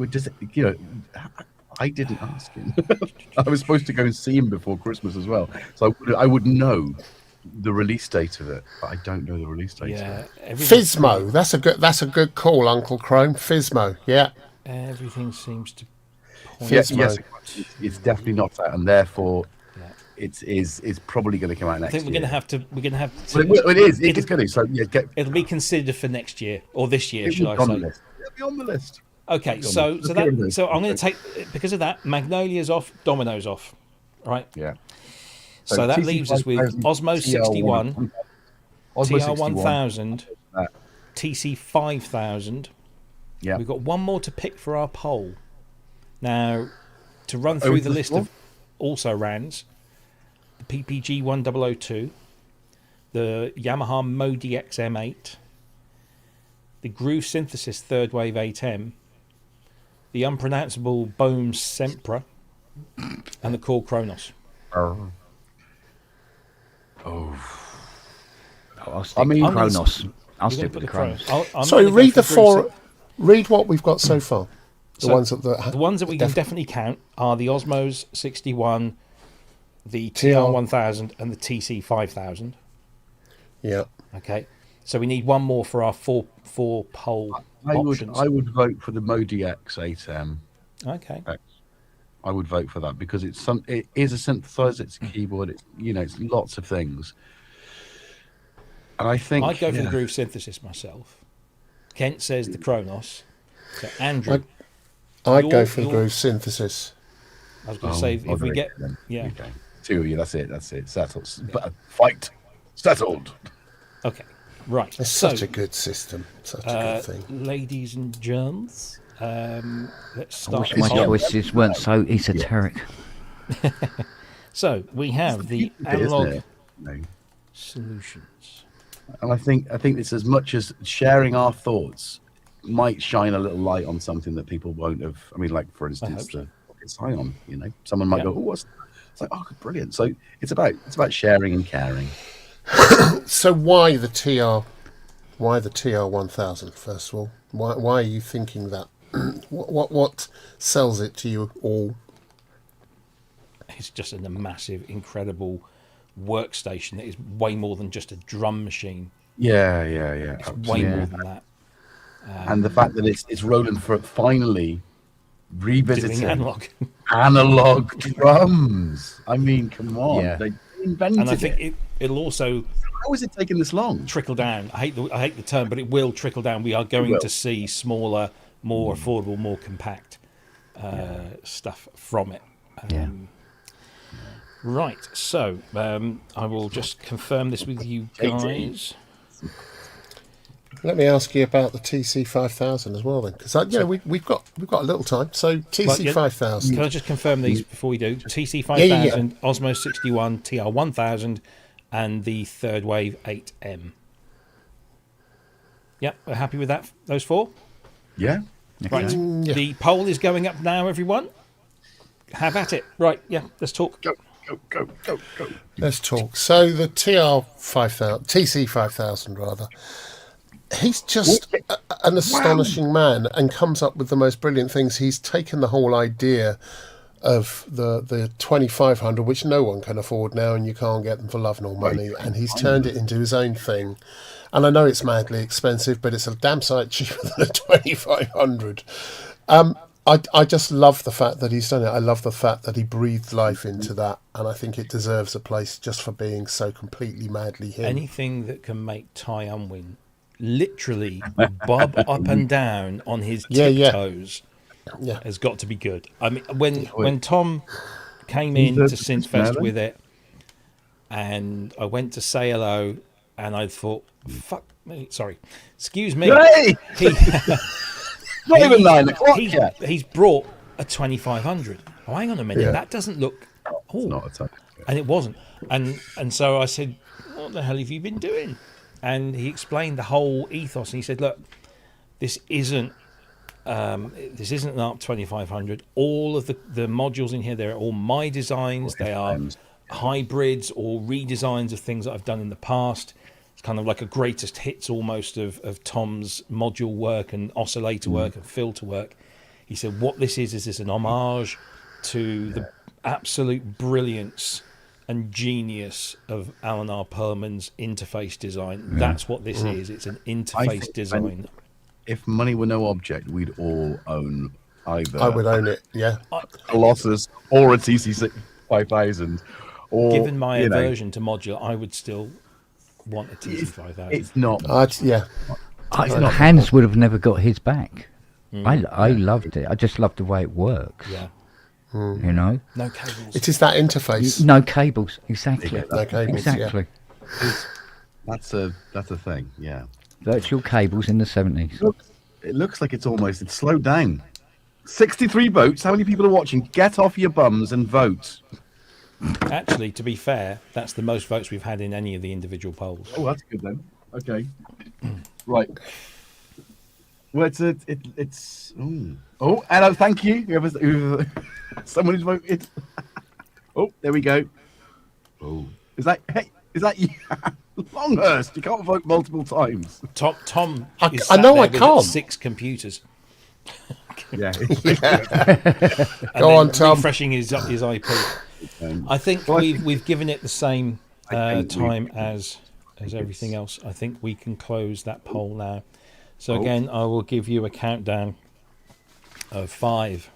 I didn't ask him. I was supposed to go and see him before Christmas as well, so I would know the release date of it, but I don't know the release date. Yeah, Fismo. That's a good call, Uncle Chrome. Fismo. Yeah. Everything seems to point. Yes, it's definitely not out, and therefore it's probably going to come out next year. I think we're going to have to. Well, it is. It's going to. So it'll be considered for next year or this year, should I say? It'll be on the list. Okay, so I'm going to take, because of that, Magnolia's off, Domino's off, right? Yeah. So that leaves us with Osmo 61, TR1000, TC 5000. Yeah. We've got one more to pick for our poll. Now, to run through the list of also RANs, the PPG 1002, the Yamaha Modi XM8, the Groove Synthesis Third Wave 8M, the unpronounceable Bohm Sempra, and the Korg Kronos. I'll stick with Kronos. I'll stick with the Kronos. Sorry, read the 4. Read what we've got so far. The ones that we can definitely count are the Osmos 61, the TR1000, and the TC 5000. Yeah. Okay. So we need one more for our four poll options. I would vote for the Modi X 8M. Okay. I would vote for that because it is a synthesizer, it's a keyboard, it's lots of things. And I think I'd go for the Groove Synthesis myself. Kent says the Kronos. So Andrew, I'd go for the Groove Synthesis. I was going to say if we get okay. 2 of you, that's it. Settled. But fight settled. Okay. Right. It's such a good system. Such a good thing. Ladies and gents, let's start. I wish my choices weren't so esoteric. So we have the analog solutions. And I think it's as much as sharing our thoughts might shine a little light on something that people won't have. I mean, like for instance, the Scion. Someone might go, "Oh, what's?" It's like, "Oh, brilliant!" So it's about sharing and caring. So why the TR? Why the TR1000? First of all, why are you thinking that? What sells it to you all? It's just a massive, incredible workstation that is way more than just a drum machine. Yeah. It's way more than that. And the fact that it's Roland for finally revisiting analog analog drums. I mean, come on. Yeah. They invented And I think it. it'll also How is it taking this long? trickle down. I hate the term, but it will trickle down. We are going to see smaller, more affordable, more compact stuff from it. Right, so I will just confirm this with you guys. Let me ask you about the TC5000 as well, then, because we've got a little time. So TC5000. Can I just confirm these before we do? TC5000, Osmo 61, TR1000, and the Third Wave 8M. Yep, we're happy with that. Those four. Yeah. Right, the poll is going up now, everyone. Have at it. Right, yeah, let's talk. Go. Let's talk. So the TC5000 rather. He's just an astonishing man and comes up with the most brilliant things. He's taken the whole idea of the 2500, which no one can afford now, and you can't get them for love nor money, and he's turned it into his own thing. And I know it's madly expensive, but it's a damn sight cheaper than a 2500. I just love the fact that he's done it. I love the fact that he breathed life into that, and I think it deserves a place just for being so completely madly him. Anything that can make Ty Unwin literally bob up and down on his tiptoes has got to be good. I mean, when Tom came in to Synthfest with it, and I went to say hello, and I thought, fuck me, sorry, excuse me. Hey! Not even 9 o'clock yet. He's brought a 2500. Oh, hang on a minute, that doesn't look. It's not a time. And it wasn't. And so I said, what the hell have you been doing? And he explained the whole ethos, and he said, look, this isn't an ARP 2500. All of the modules in here, they're all my designs. They are hybrids or redesigns of things that I've done in the past. It's kind of like a greatest hits almost of Tom's module work and oscillator work and filter work. He said, what this is this an homage to the absolute brilliance and genius of Alan R. Perlman's interface design. That's what this is. It's an interface design. If money were no object, we'd all own either. I would own it, a Colossus or a TC 5000. Or, given my aversion to modular, I would still want a TC 5000. It's not. Hans would have never got his back. I loved it. I just loved the way it works. Yeah. You know, no cables. It is that interface. No cables, exactly. No cables, exactly. That's a thing. Yeah. Virtual cables in the 70s. It looks like it's slowed down. 63 votes. How many people are watching? Get off your bums and vote. Actually, to be fair, that's the most votes we've had in any of the individual polls. Oh, that's good then. Okay. Right. Well, it's. Oh, hello. Thank you. Someone who's voted. Oh, there we go. Oh, is that you? Longhurst. You can't vote multiple times. Tom. I know I can't. 6 computers. Yeah. Go on, Tom. Refreshing his IP. I think we've given it the same time as everything else. I think we can close that poll now. So again, I will give you a countdown of 5,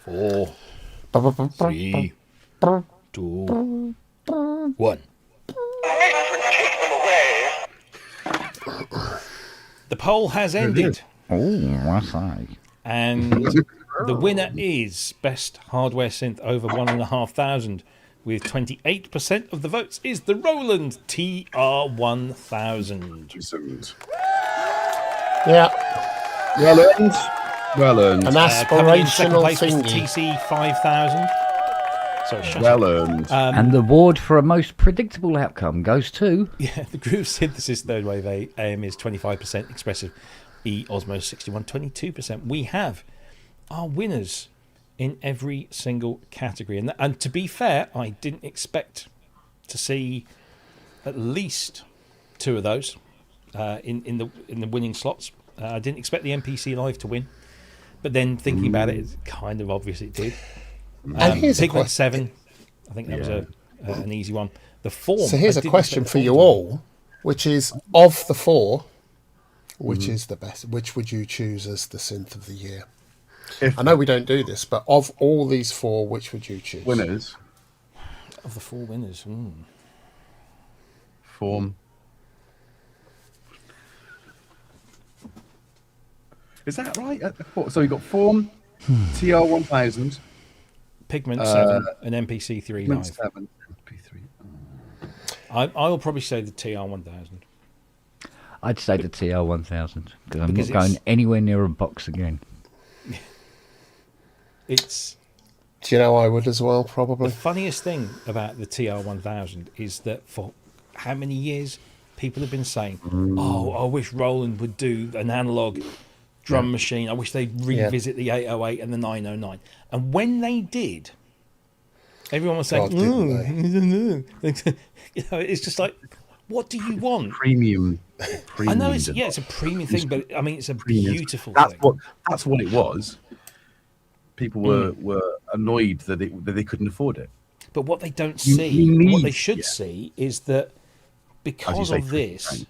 4, 3, 2, 1. The poll has ended. Oh, that's right. And the winner is Best Hardware Synth over 1,500 with 28% of the votes is the Roland TR1000. Yeah. Well earned. An Coming in second aspirational place was the thingy. TC5000. Sorry, shut up. Well earned. And the award for a most predictable outcome goes to... Yeah, the Groove Synthesis Third Wave AM is 25%, Expressive E Osmo 61, 22%. We have our winners in every single category. And to be fair, I didn't expect to see at least 2 of those in the winning slots. I didn't expect the MPC Live to win. But then thinking about it, it's kind of obvious it did. And here's a Pigment question. 7, I think that was an easy one. The Form. So here's I a didn't question expect for the you Form to win. all, which is, of the 4, which is the best? Which would you choose as the synth of the year? I know we don't do this, but of all these four, which would you choose? Winners. Of the four winners. Form. Is that right? So we got Form, TR1000, Pigment 7 and MPC 3 Pigment live. 7, MP3. I'll probably say the TR1000. I'd say the TR1000 because I'm Because not going anywhere near a box again. It's Do you know I would as well, probably. the funniest thing about the TR1000 is that for how many years people have been saying, "Oh, I wish Roland would do an analog drum machine. I wish they'd revisit the 808 and the 909." And when they did, everyone was saying, you know, it's just like, what do you want? Premium. I know it's a premium thing, but I mean it's a beautiful That's thing. That's what it was. People were annoyed that they couldn't afford it. But what they don't You see, need- what they should see, is that because say, of this,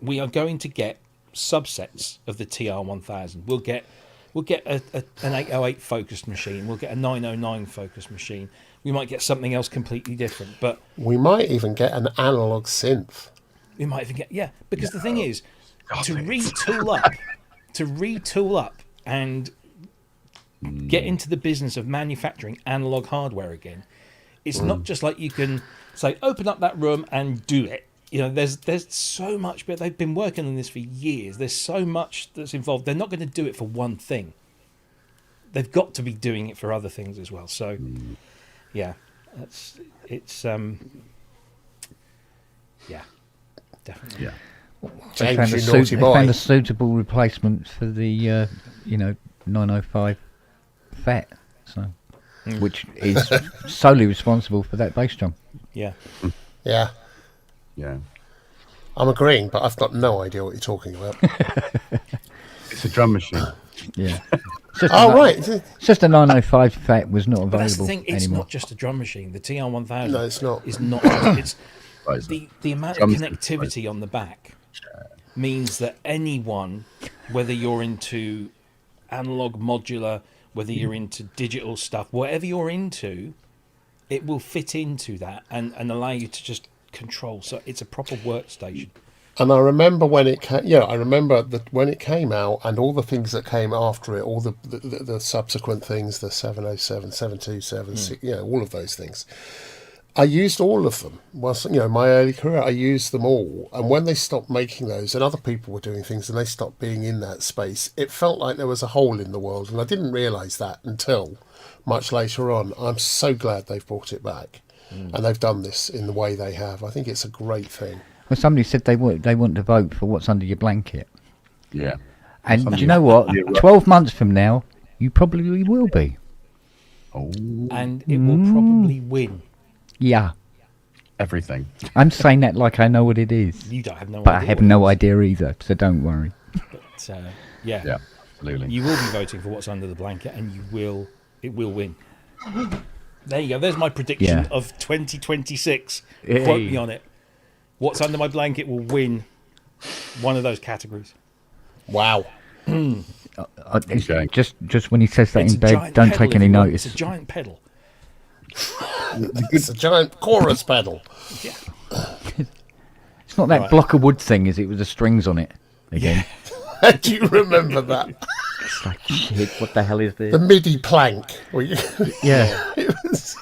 we are going to get subsets of the TR1000. We'll get an 808 focused machine. We'll get a 909 focused machine. We might get something else completely different. But We might even get an analog synth. we might even get because the thing is to retool up and get into the business of manufacturing analog hardware again. It's not just like you can say open up that room and do it. You know, there's so much, but they've been working on this for years. There's so much that's involved. They're not going to do it for one thing. They've got to be doing it for other things as well. So, yeah, definitely. Yeah. They James, found, you naughty they boy. found a suitable replacement for the 905 FET, so which is solely responsible for that bass drum. Yeah. Yeah, Yeah. I'm agreeing, but I've got no idea what you're talking about. It's a drum machine. Yeah. It's just Oh, a, right. It's just a 905 FET was not But that's the available thing. It's anymore. not just a drum machine. The TR1000. No, it's not. Is not. It's Right, so the amount of drums- connectivity on the back means that anyone, whether you're into analog modular, whether you're into digital stuff, whatever you're into, it will fit into that and allow you to just control. So it's a proper workstation. And I remember when it came. Yeah, I remember that when it came out, and all the things that came after it, all the subsequent things, the 707, 727, all of those things. I used all of them. Well, my early career, I used them all. And when they stopped making those, and other people were doing things, and they stopped being in that space, it felt like there was a hole in the world, and I didn't realise that until much later on. I'm so glad they've brought it back, and they've done this in the way they have. I think it's a great thing. Well, somebody said they want to vote for what's under your blanket. Yeah. And do you know what? 12 months from now, you probably will be. Oh, And it will probably win. Yeah. everything. I'm saying that like I know what it is. You don't have no But idea. I have what no it idea either, so don't worry. is. But, yeah. Yeah, absolutely. You will be voting for what's under the blanket, and it will win. There you go. There's my prediction Yeah. of 2026. Hey. Quote me on it. What's under my blanket will win one of those categories. Wow. Okay. Just when he says that It's in a bed, giant don't pedal, take if any you want. notice. It's a giant pedal. It's a giant chorus pedal. Yeah. It's not that Right. block of wood thing, is it, with the strings on it? Again. Do you remember that? It's like, shit, what the hell is The this? MIDI plank. Yeah. It was...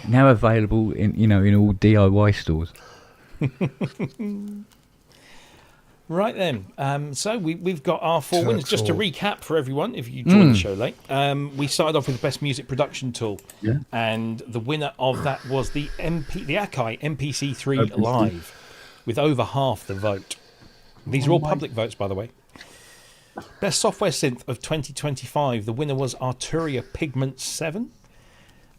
Now available in all DIY stores. Right then. So we've got our four winners. Just to Total. recap for everyone, if you joined the show late, we started off with the best music production tool, Yeah. and the winner of that was the Akai MPC3 MPC. Live, with over half the vote. These are all public votes, by the way. Best software synth of 2025. The winner was Arturia Pigment 7,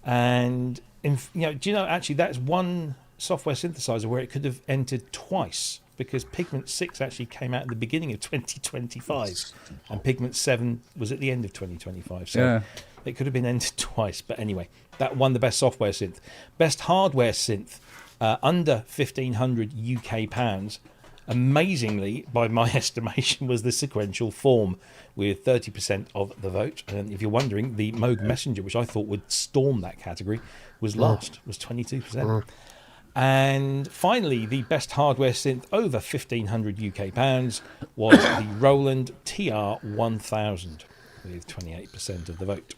and do you know actually that's one software synthesizer where it could have entered twice, because Pigment 6 actually came out at the beginning of 2025 and Pigment 7 was at the end of 2025, so Yeah. it could have been entered twice. But anyway, that won the best software synth. Best hardware synth, under £1,500 UK, amazingly, by my estimation, was the sequential form with 30% of the vote. And if you're wondering, the Moog Messenger, which I thought would storm that category, was last, was 22%. And finally, the best hardware synth over 1,500 UK pounds was the Roland TR1000 with 28% of the vote.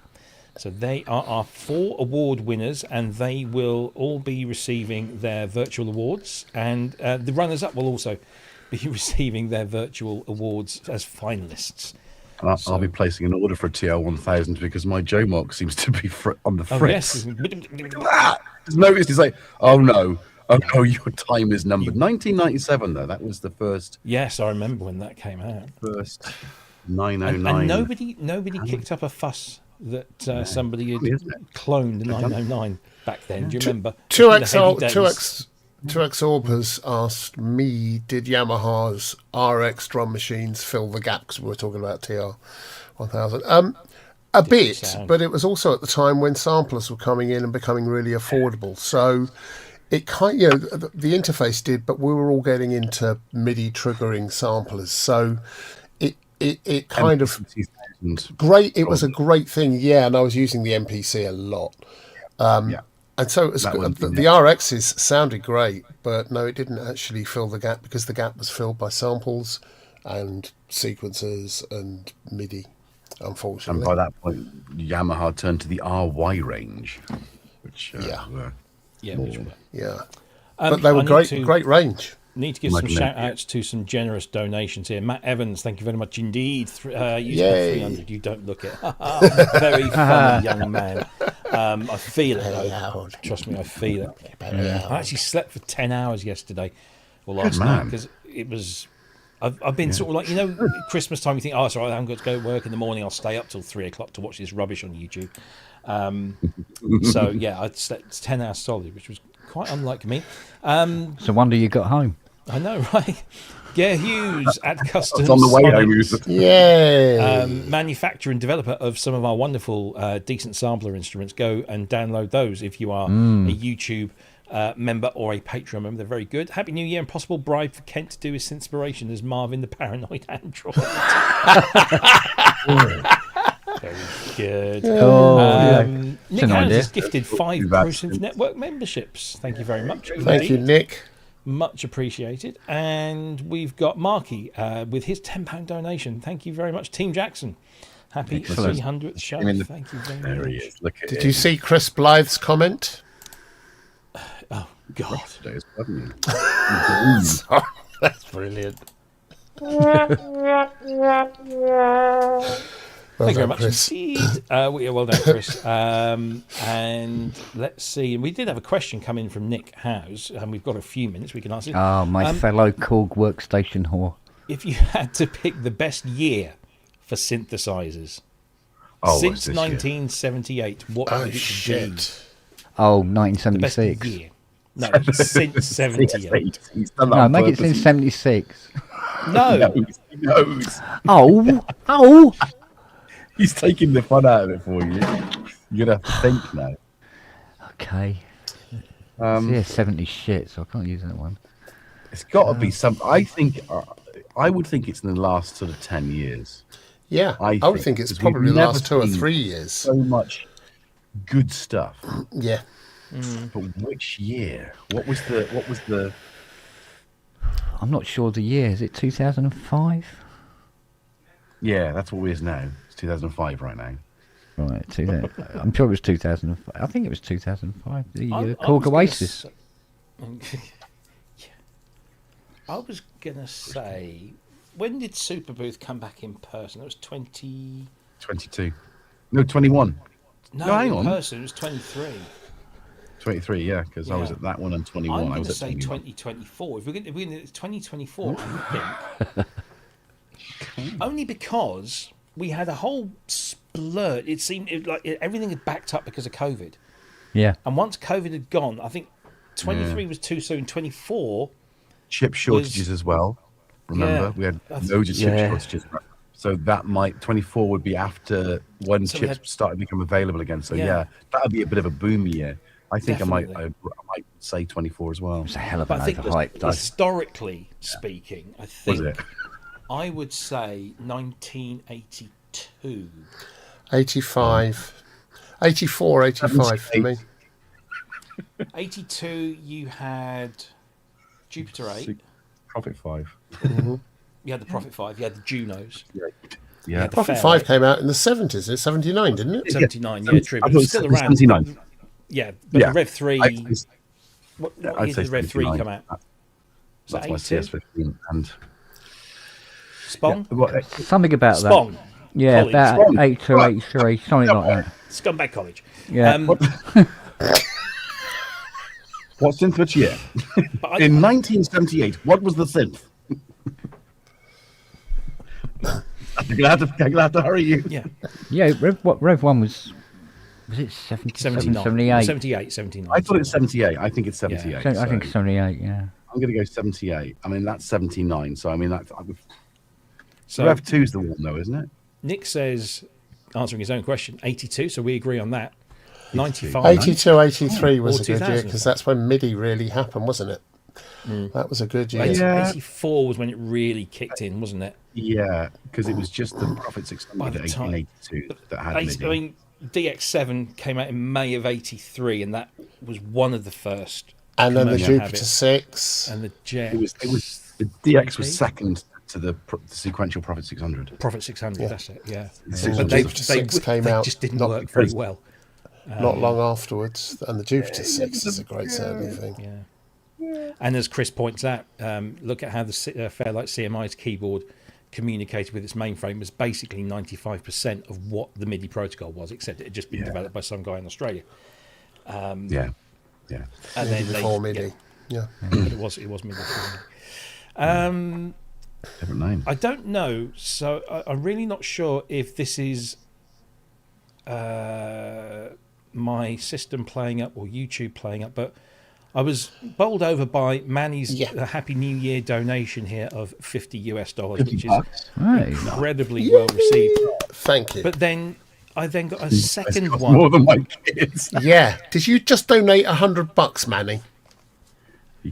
So they are our 4 award winners, and they will all be receiving their virtual awards. And the runners-up will also be receiving their virtual awards as finalists. I'll be placing an order for a TR1000 because my Joe Mark seems to be on the fritz. Just noticed, he's like, oh no, your time is numbered. 1997 though, that was the first. Yes, I remember when that came out. First 909. And nobody kicked up a fuss that somebody had cloned 909 back then. Do you remember? 2X Orb has asked me, did Yamaha's RX drum machines fill the gap? Because we were talking about TR1000. A bit, but it was also at the time when samplers were coming in and becoming really affordable. So it the interface did, but we were all getting into MIDI triggering samplers. So it kind of great. It was a great thing, yeah. And I was using the MPC a lot. And so it was, the RXs sounded great, but no, it didn't actually fill the gap because the gap was filled by samples and sequencers and MIDI, unfortunately. And by that point, Yamaha turned to the RY range, which but But they were great range. Need to give some shout outs to some generous donations here. Matt Evans, thank you very much indeed. Using 300, you don't look it. Very funny young man. I feel it. Trust me, I feel it. I actually slept for 10 hours yesterday or last night because it was. I've been sort of like, Christmas time. You think, it's all right, I haven't got to go to work in the morning. I'll stay up till 3 o'clock to watch this rubbish on YouTube. So yeah, I slept 10 hours solid, which was quite unlike me. It's a wonder you got home. I know, right? Gare Hughes at Customs. It's on the way home. Yeah. Manufacturer and developer of some of our wonderful decent sampler instruments. Go and download those if you are a YouTube member or a Patreon member. They're very good. Happy New Year and possible bribe for Kent to do his inspiration as Marvin the Paranoid Android. Very good. Nick Hans has gifted 5 Pro Synth Network memberships. Thank you very much. Thank you, Nick. Much appreciated. And we've got Marky with his £10 donation. Thank you very much, Team Jackson. Happy 300th show. Thank you very much. Did you see Chris Blythe's comment? Oh, God. Sorry, that's brilliant. Thank you very much, Chris. Indeed. Well done, Chris. And let's see. We did have a question come in from Nick Howes, and we've got a few minutes we can answer. My fellow Korg workstation whore. If you had to pick the best year for synthesizers since 1978, what would it be? 1976. The best year. No, since 78. No, make it since 76. No. He knows. Oh. He's taking the fun out of it for you. You're going to have to think now. Okay. 70 shit, so I can't use that one. It's got to be some. I think. I would think it's in the last sort of 10 years. Yeah, I would think it's probably the last 2 or 3 years. So much good stuff. Yeah. But which year? What was the? I'm not sure the year. Is it 2005? Yeah, that's what it is now. It's 2005 right now. Right, I'm sure it was 2005. I think it was 2005. The Korg Oasis. I was gonna say, when did Superbooth come back in person? It was 22. No, 21. No, hang on. In person it was 23. 23, yeah, because I was at that one and 21. I'm going I was to at say 21. 2024. If we're going to 2024, I think. Only because we had a whole splurt. It seemed like everything had backed up because of COVID. Yeah. And once COVID had gone, I think 23 was too soon. 24. Chip shortages as well. Remember, we had loads of chip shortages. So that 24 would be after when chips started to become available again. So yeah, that would be a bit of a boom year. I think I might Definitely. say 24 as well. It's a hell of But an I think overhype. historically speaking, I Was think it? I would say 1982. 85. 84, 85 for me. 82, you had Jupiter 8. Prophet 5. You had the Prophet 5. You had the Junos. Yeah. The Prophet Fair 5 Eight. came out in the 70s. It's 79, didn't it? 79, yeah, true. I But thought it's still it was around. 79. Yeah, but the Rev 3. What I'd year say did Rev 3 79. come out? Was That's that my 82? CS15. And Spong? Something about Spong. that. Yeah, College. about Spong. 82, 83, something like that. Scumbag College. Yeah. what synth which year? But In 1978, what was the synth? I'm gonna have to hurry you. yeah, Yeah, Rev 1 was it 77, 79. 78? 78, 79. I thought it was 78. I think it's 78. I think 78, yeah. I'm going to go 78. I mean, that's 79. So, I mean, that's. So Rev 2's the one, though, isn't it? Nick says, answering his own question, 82, so we agree on that. 95. 82, 83 was Or a good year 2000. because that's when MIDI really happened, wasn't it? That was a good year. Yeah. 84 was when it really kicked in, wasn't it? Yeah, because it was just the Prophet 600 By the time- 1882 that had MIDI. I mean, DX7 came out in May of 83, and that was one of the first. And then the commercial Jupiter habits. 6. And the Jet. It was the DX was second to the sequential Prophet 600. Prophet 600, that's it, yeah. And But the Jupiter 6 came they out just didn't not work very well. not long afterwards. And the Jupiter 6 is a great sounding thing. Yeah. And as Chris points out, look at how the Fairlight CMI's keyboard communicated with its mainframe was basically 95% of what the MIDI protocol was, except it had just been developed by some guy in Australia. Yeah. And then Before MIDI. Yeah. but it was MIDI. Different name. I don't know, so I'm really not sure if this is my system playing up or YouTube playing up, but I was bowled over by Manny's Happy New Year donation here of $50, which is Right. incredibly well received. Thank you. But then I got a second Cost one. more than my kids. Yeah. Did you just donate $100, Manny?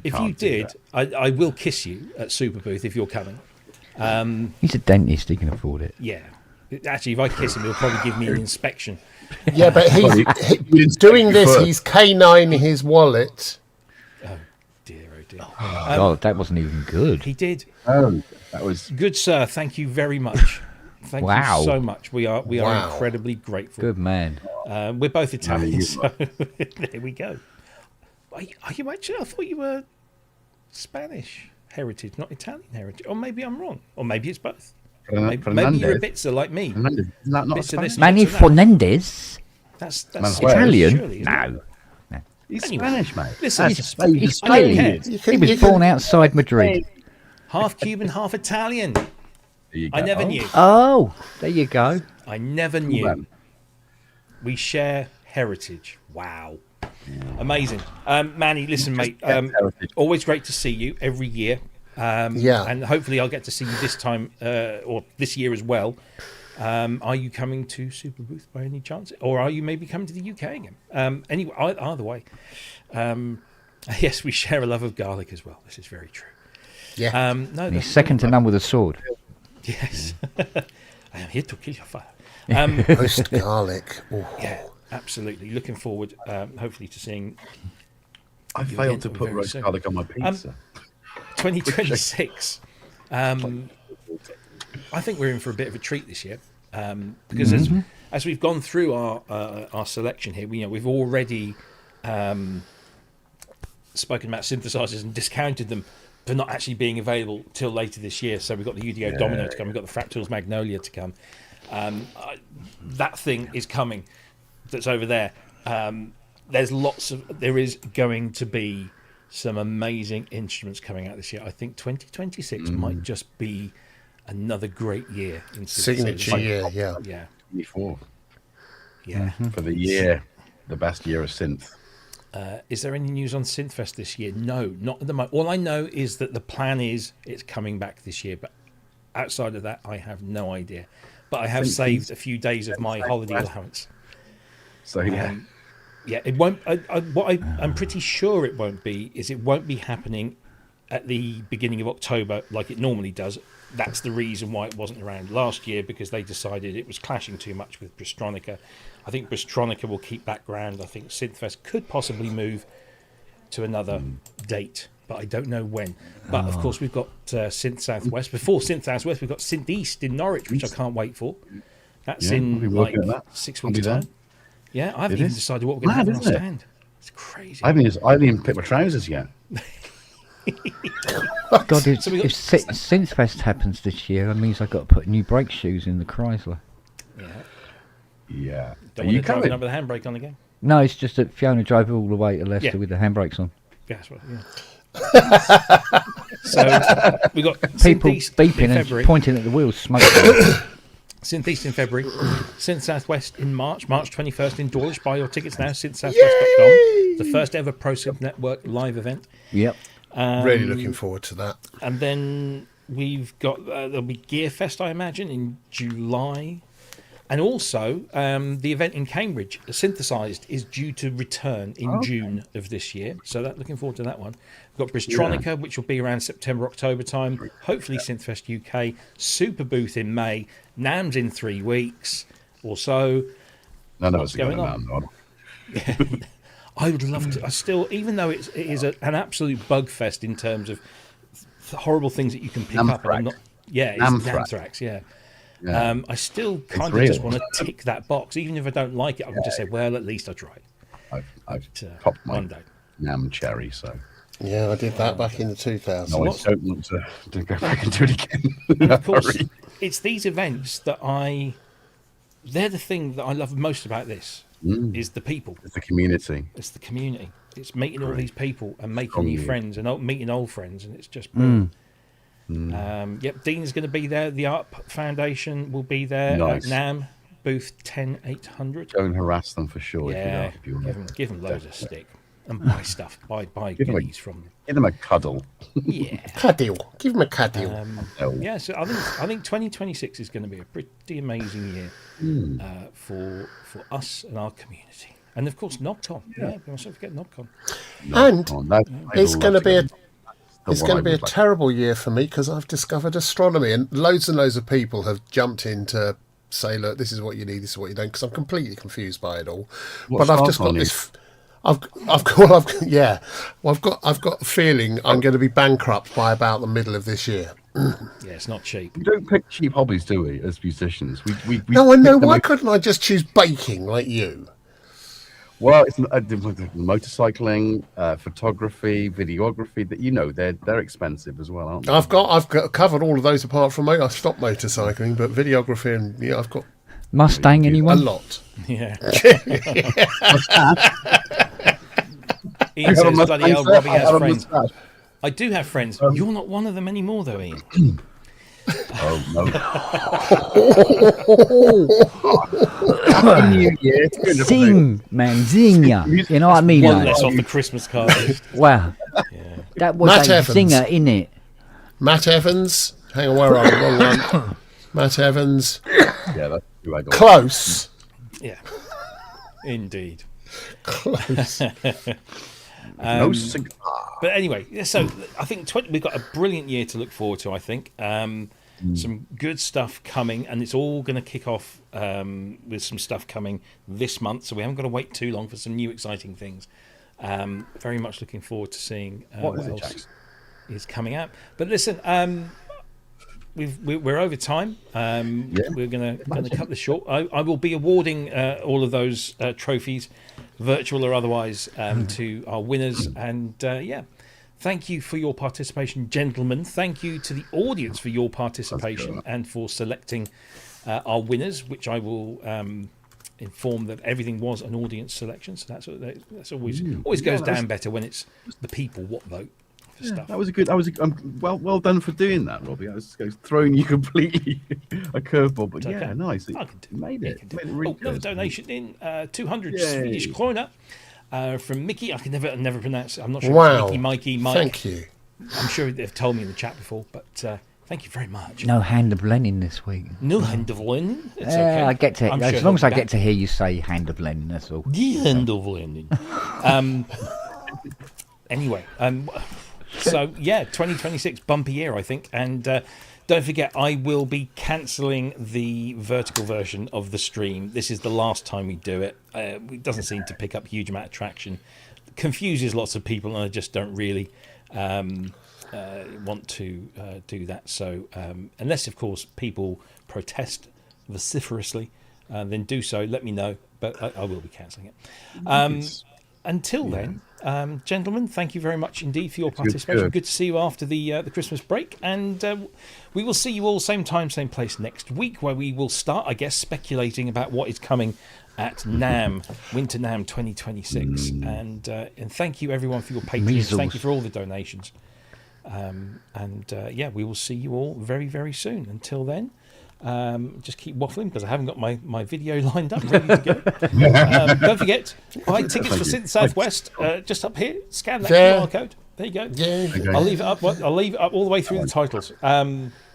If you did, I will kiss you at Super Booth if you're coming. He's a dentist, he can afford it. Yeah. Actually, if I kiss him, he'll probably give me an inspection. Yeah, but he's doing this. He's K9 his wallet. Dear, oh dear. God, that wasn't even good. He did. Oh, that was Good, sir. Thank you very much. Thank Wow. you so much. We are incredibly grateful. Good man. We're both Italian, you so there we go. Are you actually? I thought you were Spanish heritage, not Italian heritage. Or maybe I'm wrong. Or maybe it's both. Maybe you're a Bitzer like me. Fernandez. Isn't that not Bits of Spanish? this, Manny bits of that. Fernandez? That's Manuel. Italian? surely, isn't it? No. He's Anyway, Spanish, mate. listen, That's He's I don't Spain. care. He was born outside Madrid. Half Cuban, half Italian. There you I go. never knew. Oh, there you go. I never knew. then. We share heritage. Wow. Amazing. Manny, listen, mate. heritage. Always great to see you every year. And hopefully I'll get to see you this time or this year as well. Are you coming to Super Booth by any chance? Or are you maybe coming to the UK again? Anyway, either way. Yes, we share a love of garlic as well. This is very true. Yeah. No, He's that's second to none with a sword. Yes. I am here to kill your father. Roast garlic. Ooh. Yeah, absolutely. Looking forward, hopefully, to seeing I failed to put very roast soon. garlic on my pizza. 2026. I think we're in for a bit of a treat this year because as we've gone through our selection here, we've already spoken about synthesizers and discounted them for not actually being available till later this year. So we've got the UDO Domino to come, we've got the Fractals Magnolia to come. That thing is coming. That's over there. There is going to be some amazing instruments coming out this year. I think 2026 might just be another great year in Signature synthesizers. year, yeah. Yeah, 24 yeah. for the year, the best year of synth. Is there any news on Synthfest this year? No, not at the moment. All I know is that the plan is it's coming back this year, but outside of that, I have no idea. But I have saved a few days of my holiday allowance. So yeah, Yeah, it won't. I'm pretty sure it won't be. It won't be happening at the beginning of October like it normally does. That's the reason why it wasn't around last year, because they decided it was clashing too much with Brystronica. I think Brystronica will keep background. I think Synthfest could possibly move to another date, but I don't know when. But of course, we've got Synth Southwest. Before Synth Southwest, we've got Synth East in Norwich, which I can't wait for. That's in like 6 weeks' time. Yeah, I haven't even decided what we're going to have on stand. It's crazy. I haven't even picked my trousers yet. God, if Synthfest happens this year, that means I've got to put new brake shoes in the Chrysler. Yeah. Don't want to drive it up with the handbrake on again? No, it's just that Fiona drove all the way to Leicester with the handbrakes on. Yeah, that's right, yeah. So we've got people Synth East beeping and pointing at the wheels, smoking. Synth East in February, Synth Southwest in March 21st in Dawlish. Buy your tickets now, synthsouthwest.com. The first ever Pro Synth Network live event. Yep. Really looking forward to that. And then we've got, there'll be Gearfest, I imagine, in July. And also, the event in Cambridge, Synthesized, is due to return in June of this year. So looking forward to that one. We've got Brystronica, which will be around September, October time. Hopefully Synthfest UK. Super Booth in May. NAMM's in 3 weeks or so. None of us are going on. I would love to. I still, even though it is an absolute bugfest in terms of horrible things that you can pick up. And I'm not, it's Anthrax, yeah. I still kind of just want to tick that box, even if I don't like it. I can just say, well, at least I tried. I've popped my one day. NAMM cherry, so. Yeah, I did that back in the 2000s. No, I don't want to go back and do it again. And of course, it's these events that they're the thing that I love most about this, is the people. It's the community. It's the community. It's meeting all these people and making new friends and meeting old friends, and it's just brilliant. Dean's going to be there. The Art Foundation will be there. Nice. NAMM, booth 10800. Go and harass them for sure. Yeah, if you give them loads of stick and buy stuff. Buy goodies from them. Give them a cuddle. Yeah, cuddle. Give them a cuddle. So I think 2026 is going to be a pretty amazing year for us and our community. And of course, NobCon. Yeah, we mustn't forget NobCon. And it's going to be a terrible year for me because I've discovered astronomy, and loads of people have jumped in to say, look, this is what you need, this is what you don't, because I'm completely confused by it all. But I've just got this. I've got a feeling I'm going to be bankrupt by about the middle of this year. Yeah, it's not cheap. We don't pick cheap hobbies, do we, as musicians? No, I know. Why couldn't I just choose baking like you? Well, it's motorcycling, photography, videography. That they're expensive as well, aren't they? I've got covered all of those apart from I stopped motorcycling, but videography and I've got Mustang. Anyone? A lot. Yeah. Ian says, bloody hell, Robbie has friends. I do have friends. You're not one of them anymore, though, Ian. Oh, no. Sing, man, zing ya. You know what I mean? One less off the Christmas card list. Wow. Yeah. That was Matt a Evans. singer, innit? Matt Evans. Hang on, where are we? Wrong one. Matt Evans. Yeah, that's who I got. Close. Yeah. Indeed. Close. No cigar. But anyway, so I think we've got a brilliant year to look forward to, I think. Some good stuff coming, and it's all going to kick off with some stuff coming this month, so we haven't got to wait too long for some new exciting things. Very much looking forward to seeing what else is coming out. But listen, we're over time. We're going to cut this short. I will be awarding all of those trophies, virtual or otherwise, to our winners. And thank you for your participation, gentlemen. Thank you to the audience for your participation and for selecting our winners, which I will inform that everything was an audience selection. So that's always goes down better when it's the people what vote. Stuff. That was a good. Well done for doing that, Robbie. I was throwing you completely a curveball, but okay. Nice. Made it. Really another donation in 200 Swedish krona from Mickey. I can never pronounce it. I'm not sure. Wow. Mike. Thank you. I'm sure they've told me in the chat before, but Thank you very much. No Hand of Lenin this week. No Hand of Lenin. It's okay. I get to, I'm as sure long as I that- get to hear you say Hand of Lenin, that's all. The Hand of Lenin. Anyway, so yeah, 2026 bumpy year, I think, and don't forget, I will be cancelling the vertical version of the stream. This is the last time we do it. It doesn't seem to pick up a huge amount of traction. Confuses lots of people, and I just don't really want to do that. So unless, of course, people protest vociferously, then do so. Let me know, but I will be cancelling it. Until then, gentlemen, thank you very much indeed for your participation. Good to see you after the Christmas break, and we will see you all same time, same place next week, where we will start, I guess, speculating about what is coming at NAMM, Winter NAMM 2026. And thank you everyone for your patronage. Measles. Thank you for all the donations. Yeah, we will see you all very, very soon. Until then, just keep waffling because I haven't got my video lined up ready to go. Don't forget, buy tickets for Synth Southwest just up here. Scan that QR code. There you go. Yeah. I'll leave it up. I'll leave it up all the way through the titles.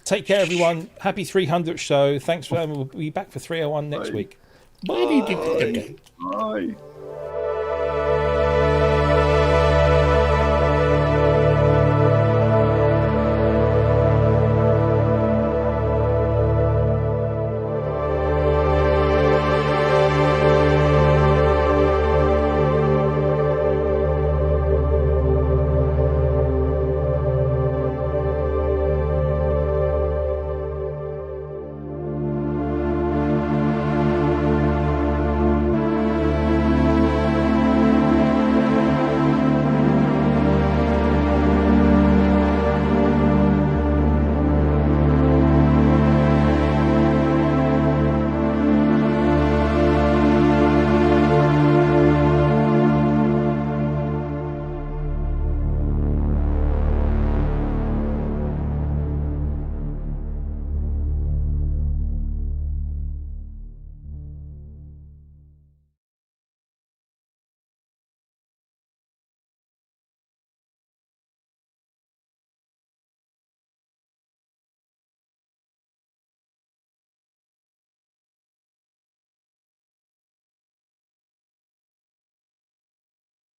Take care, everyone. Happy 300th show. Thanks for. We'll be back for 301 next week. Bye. Bye.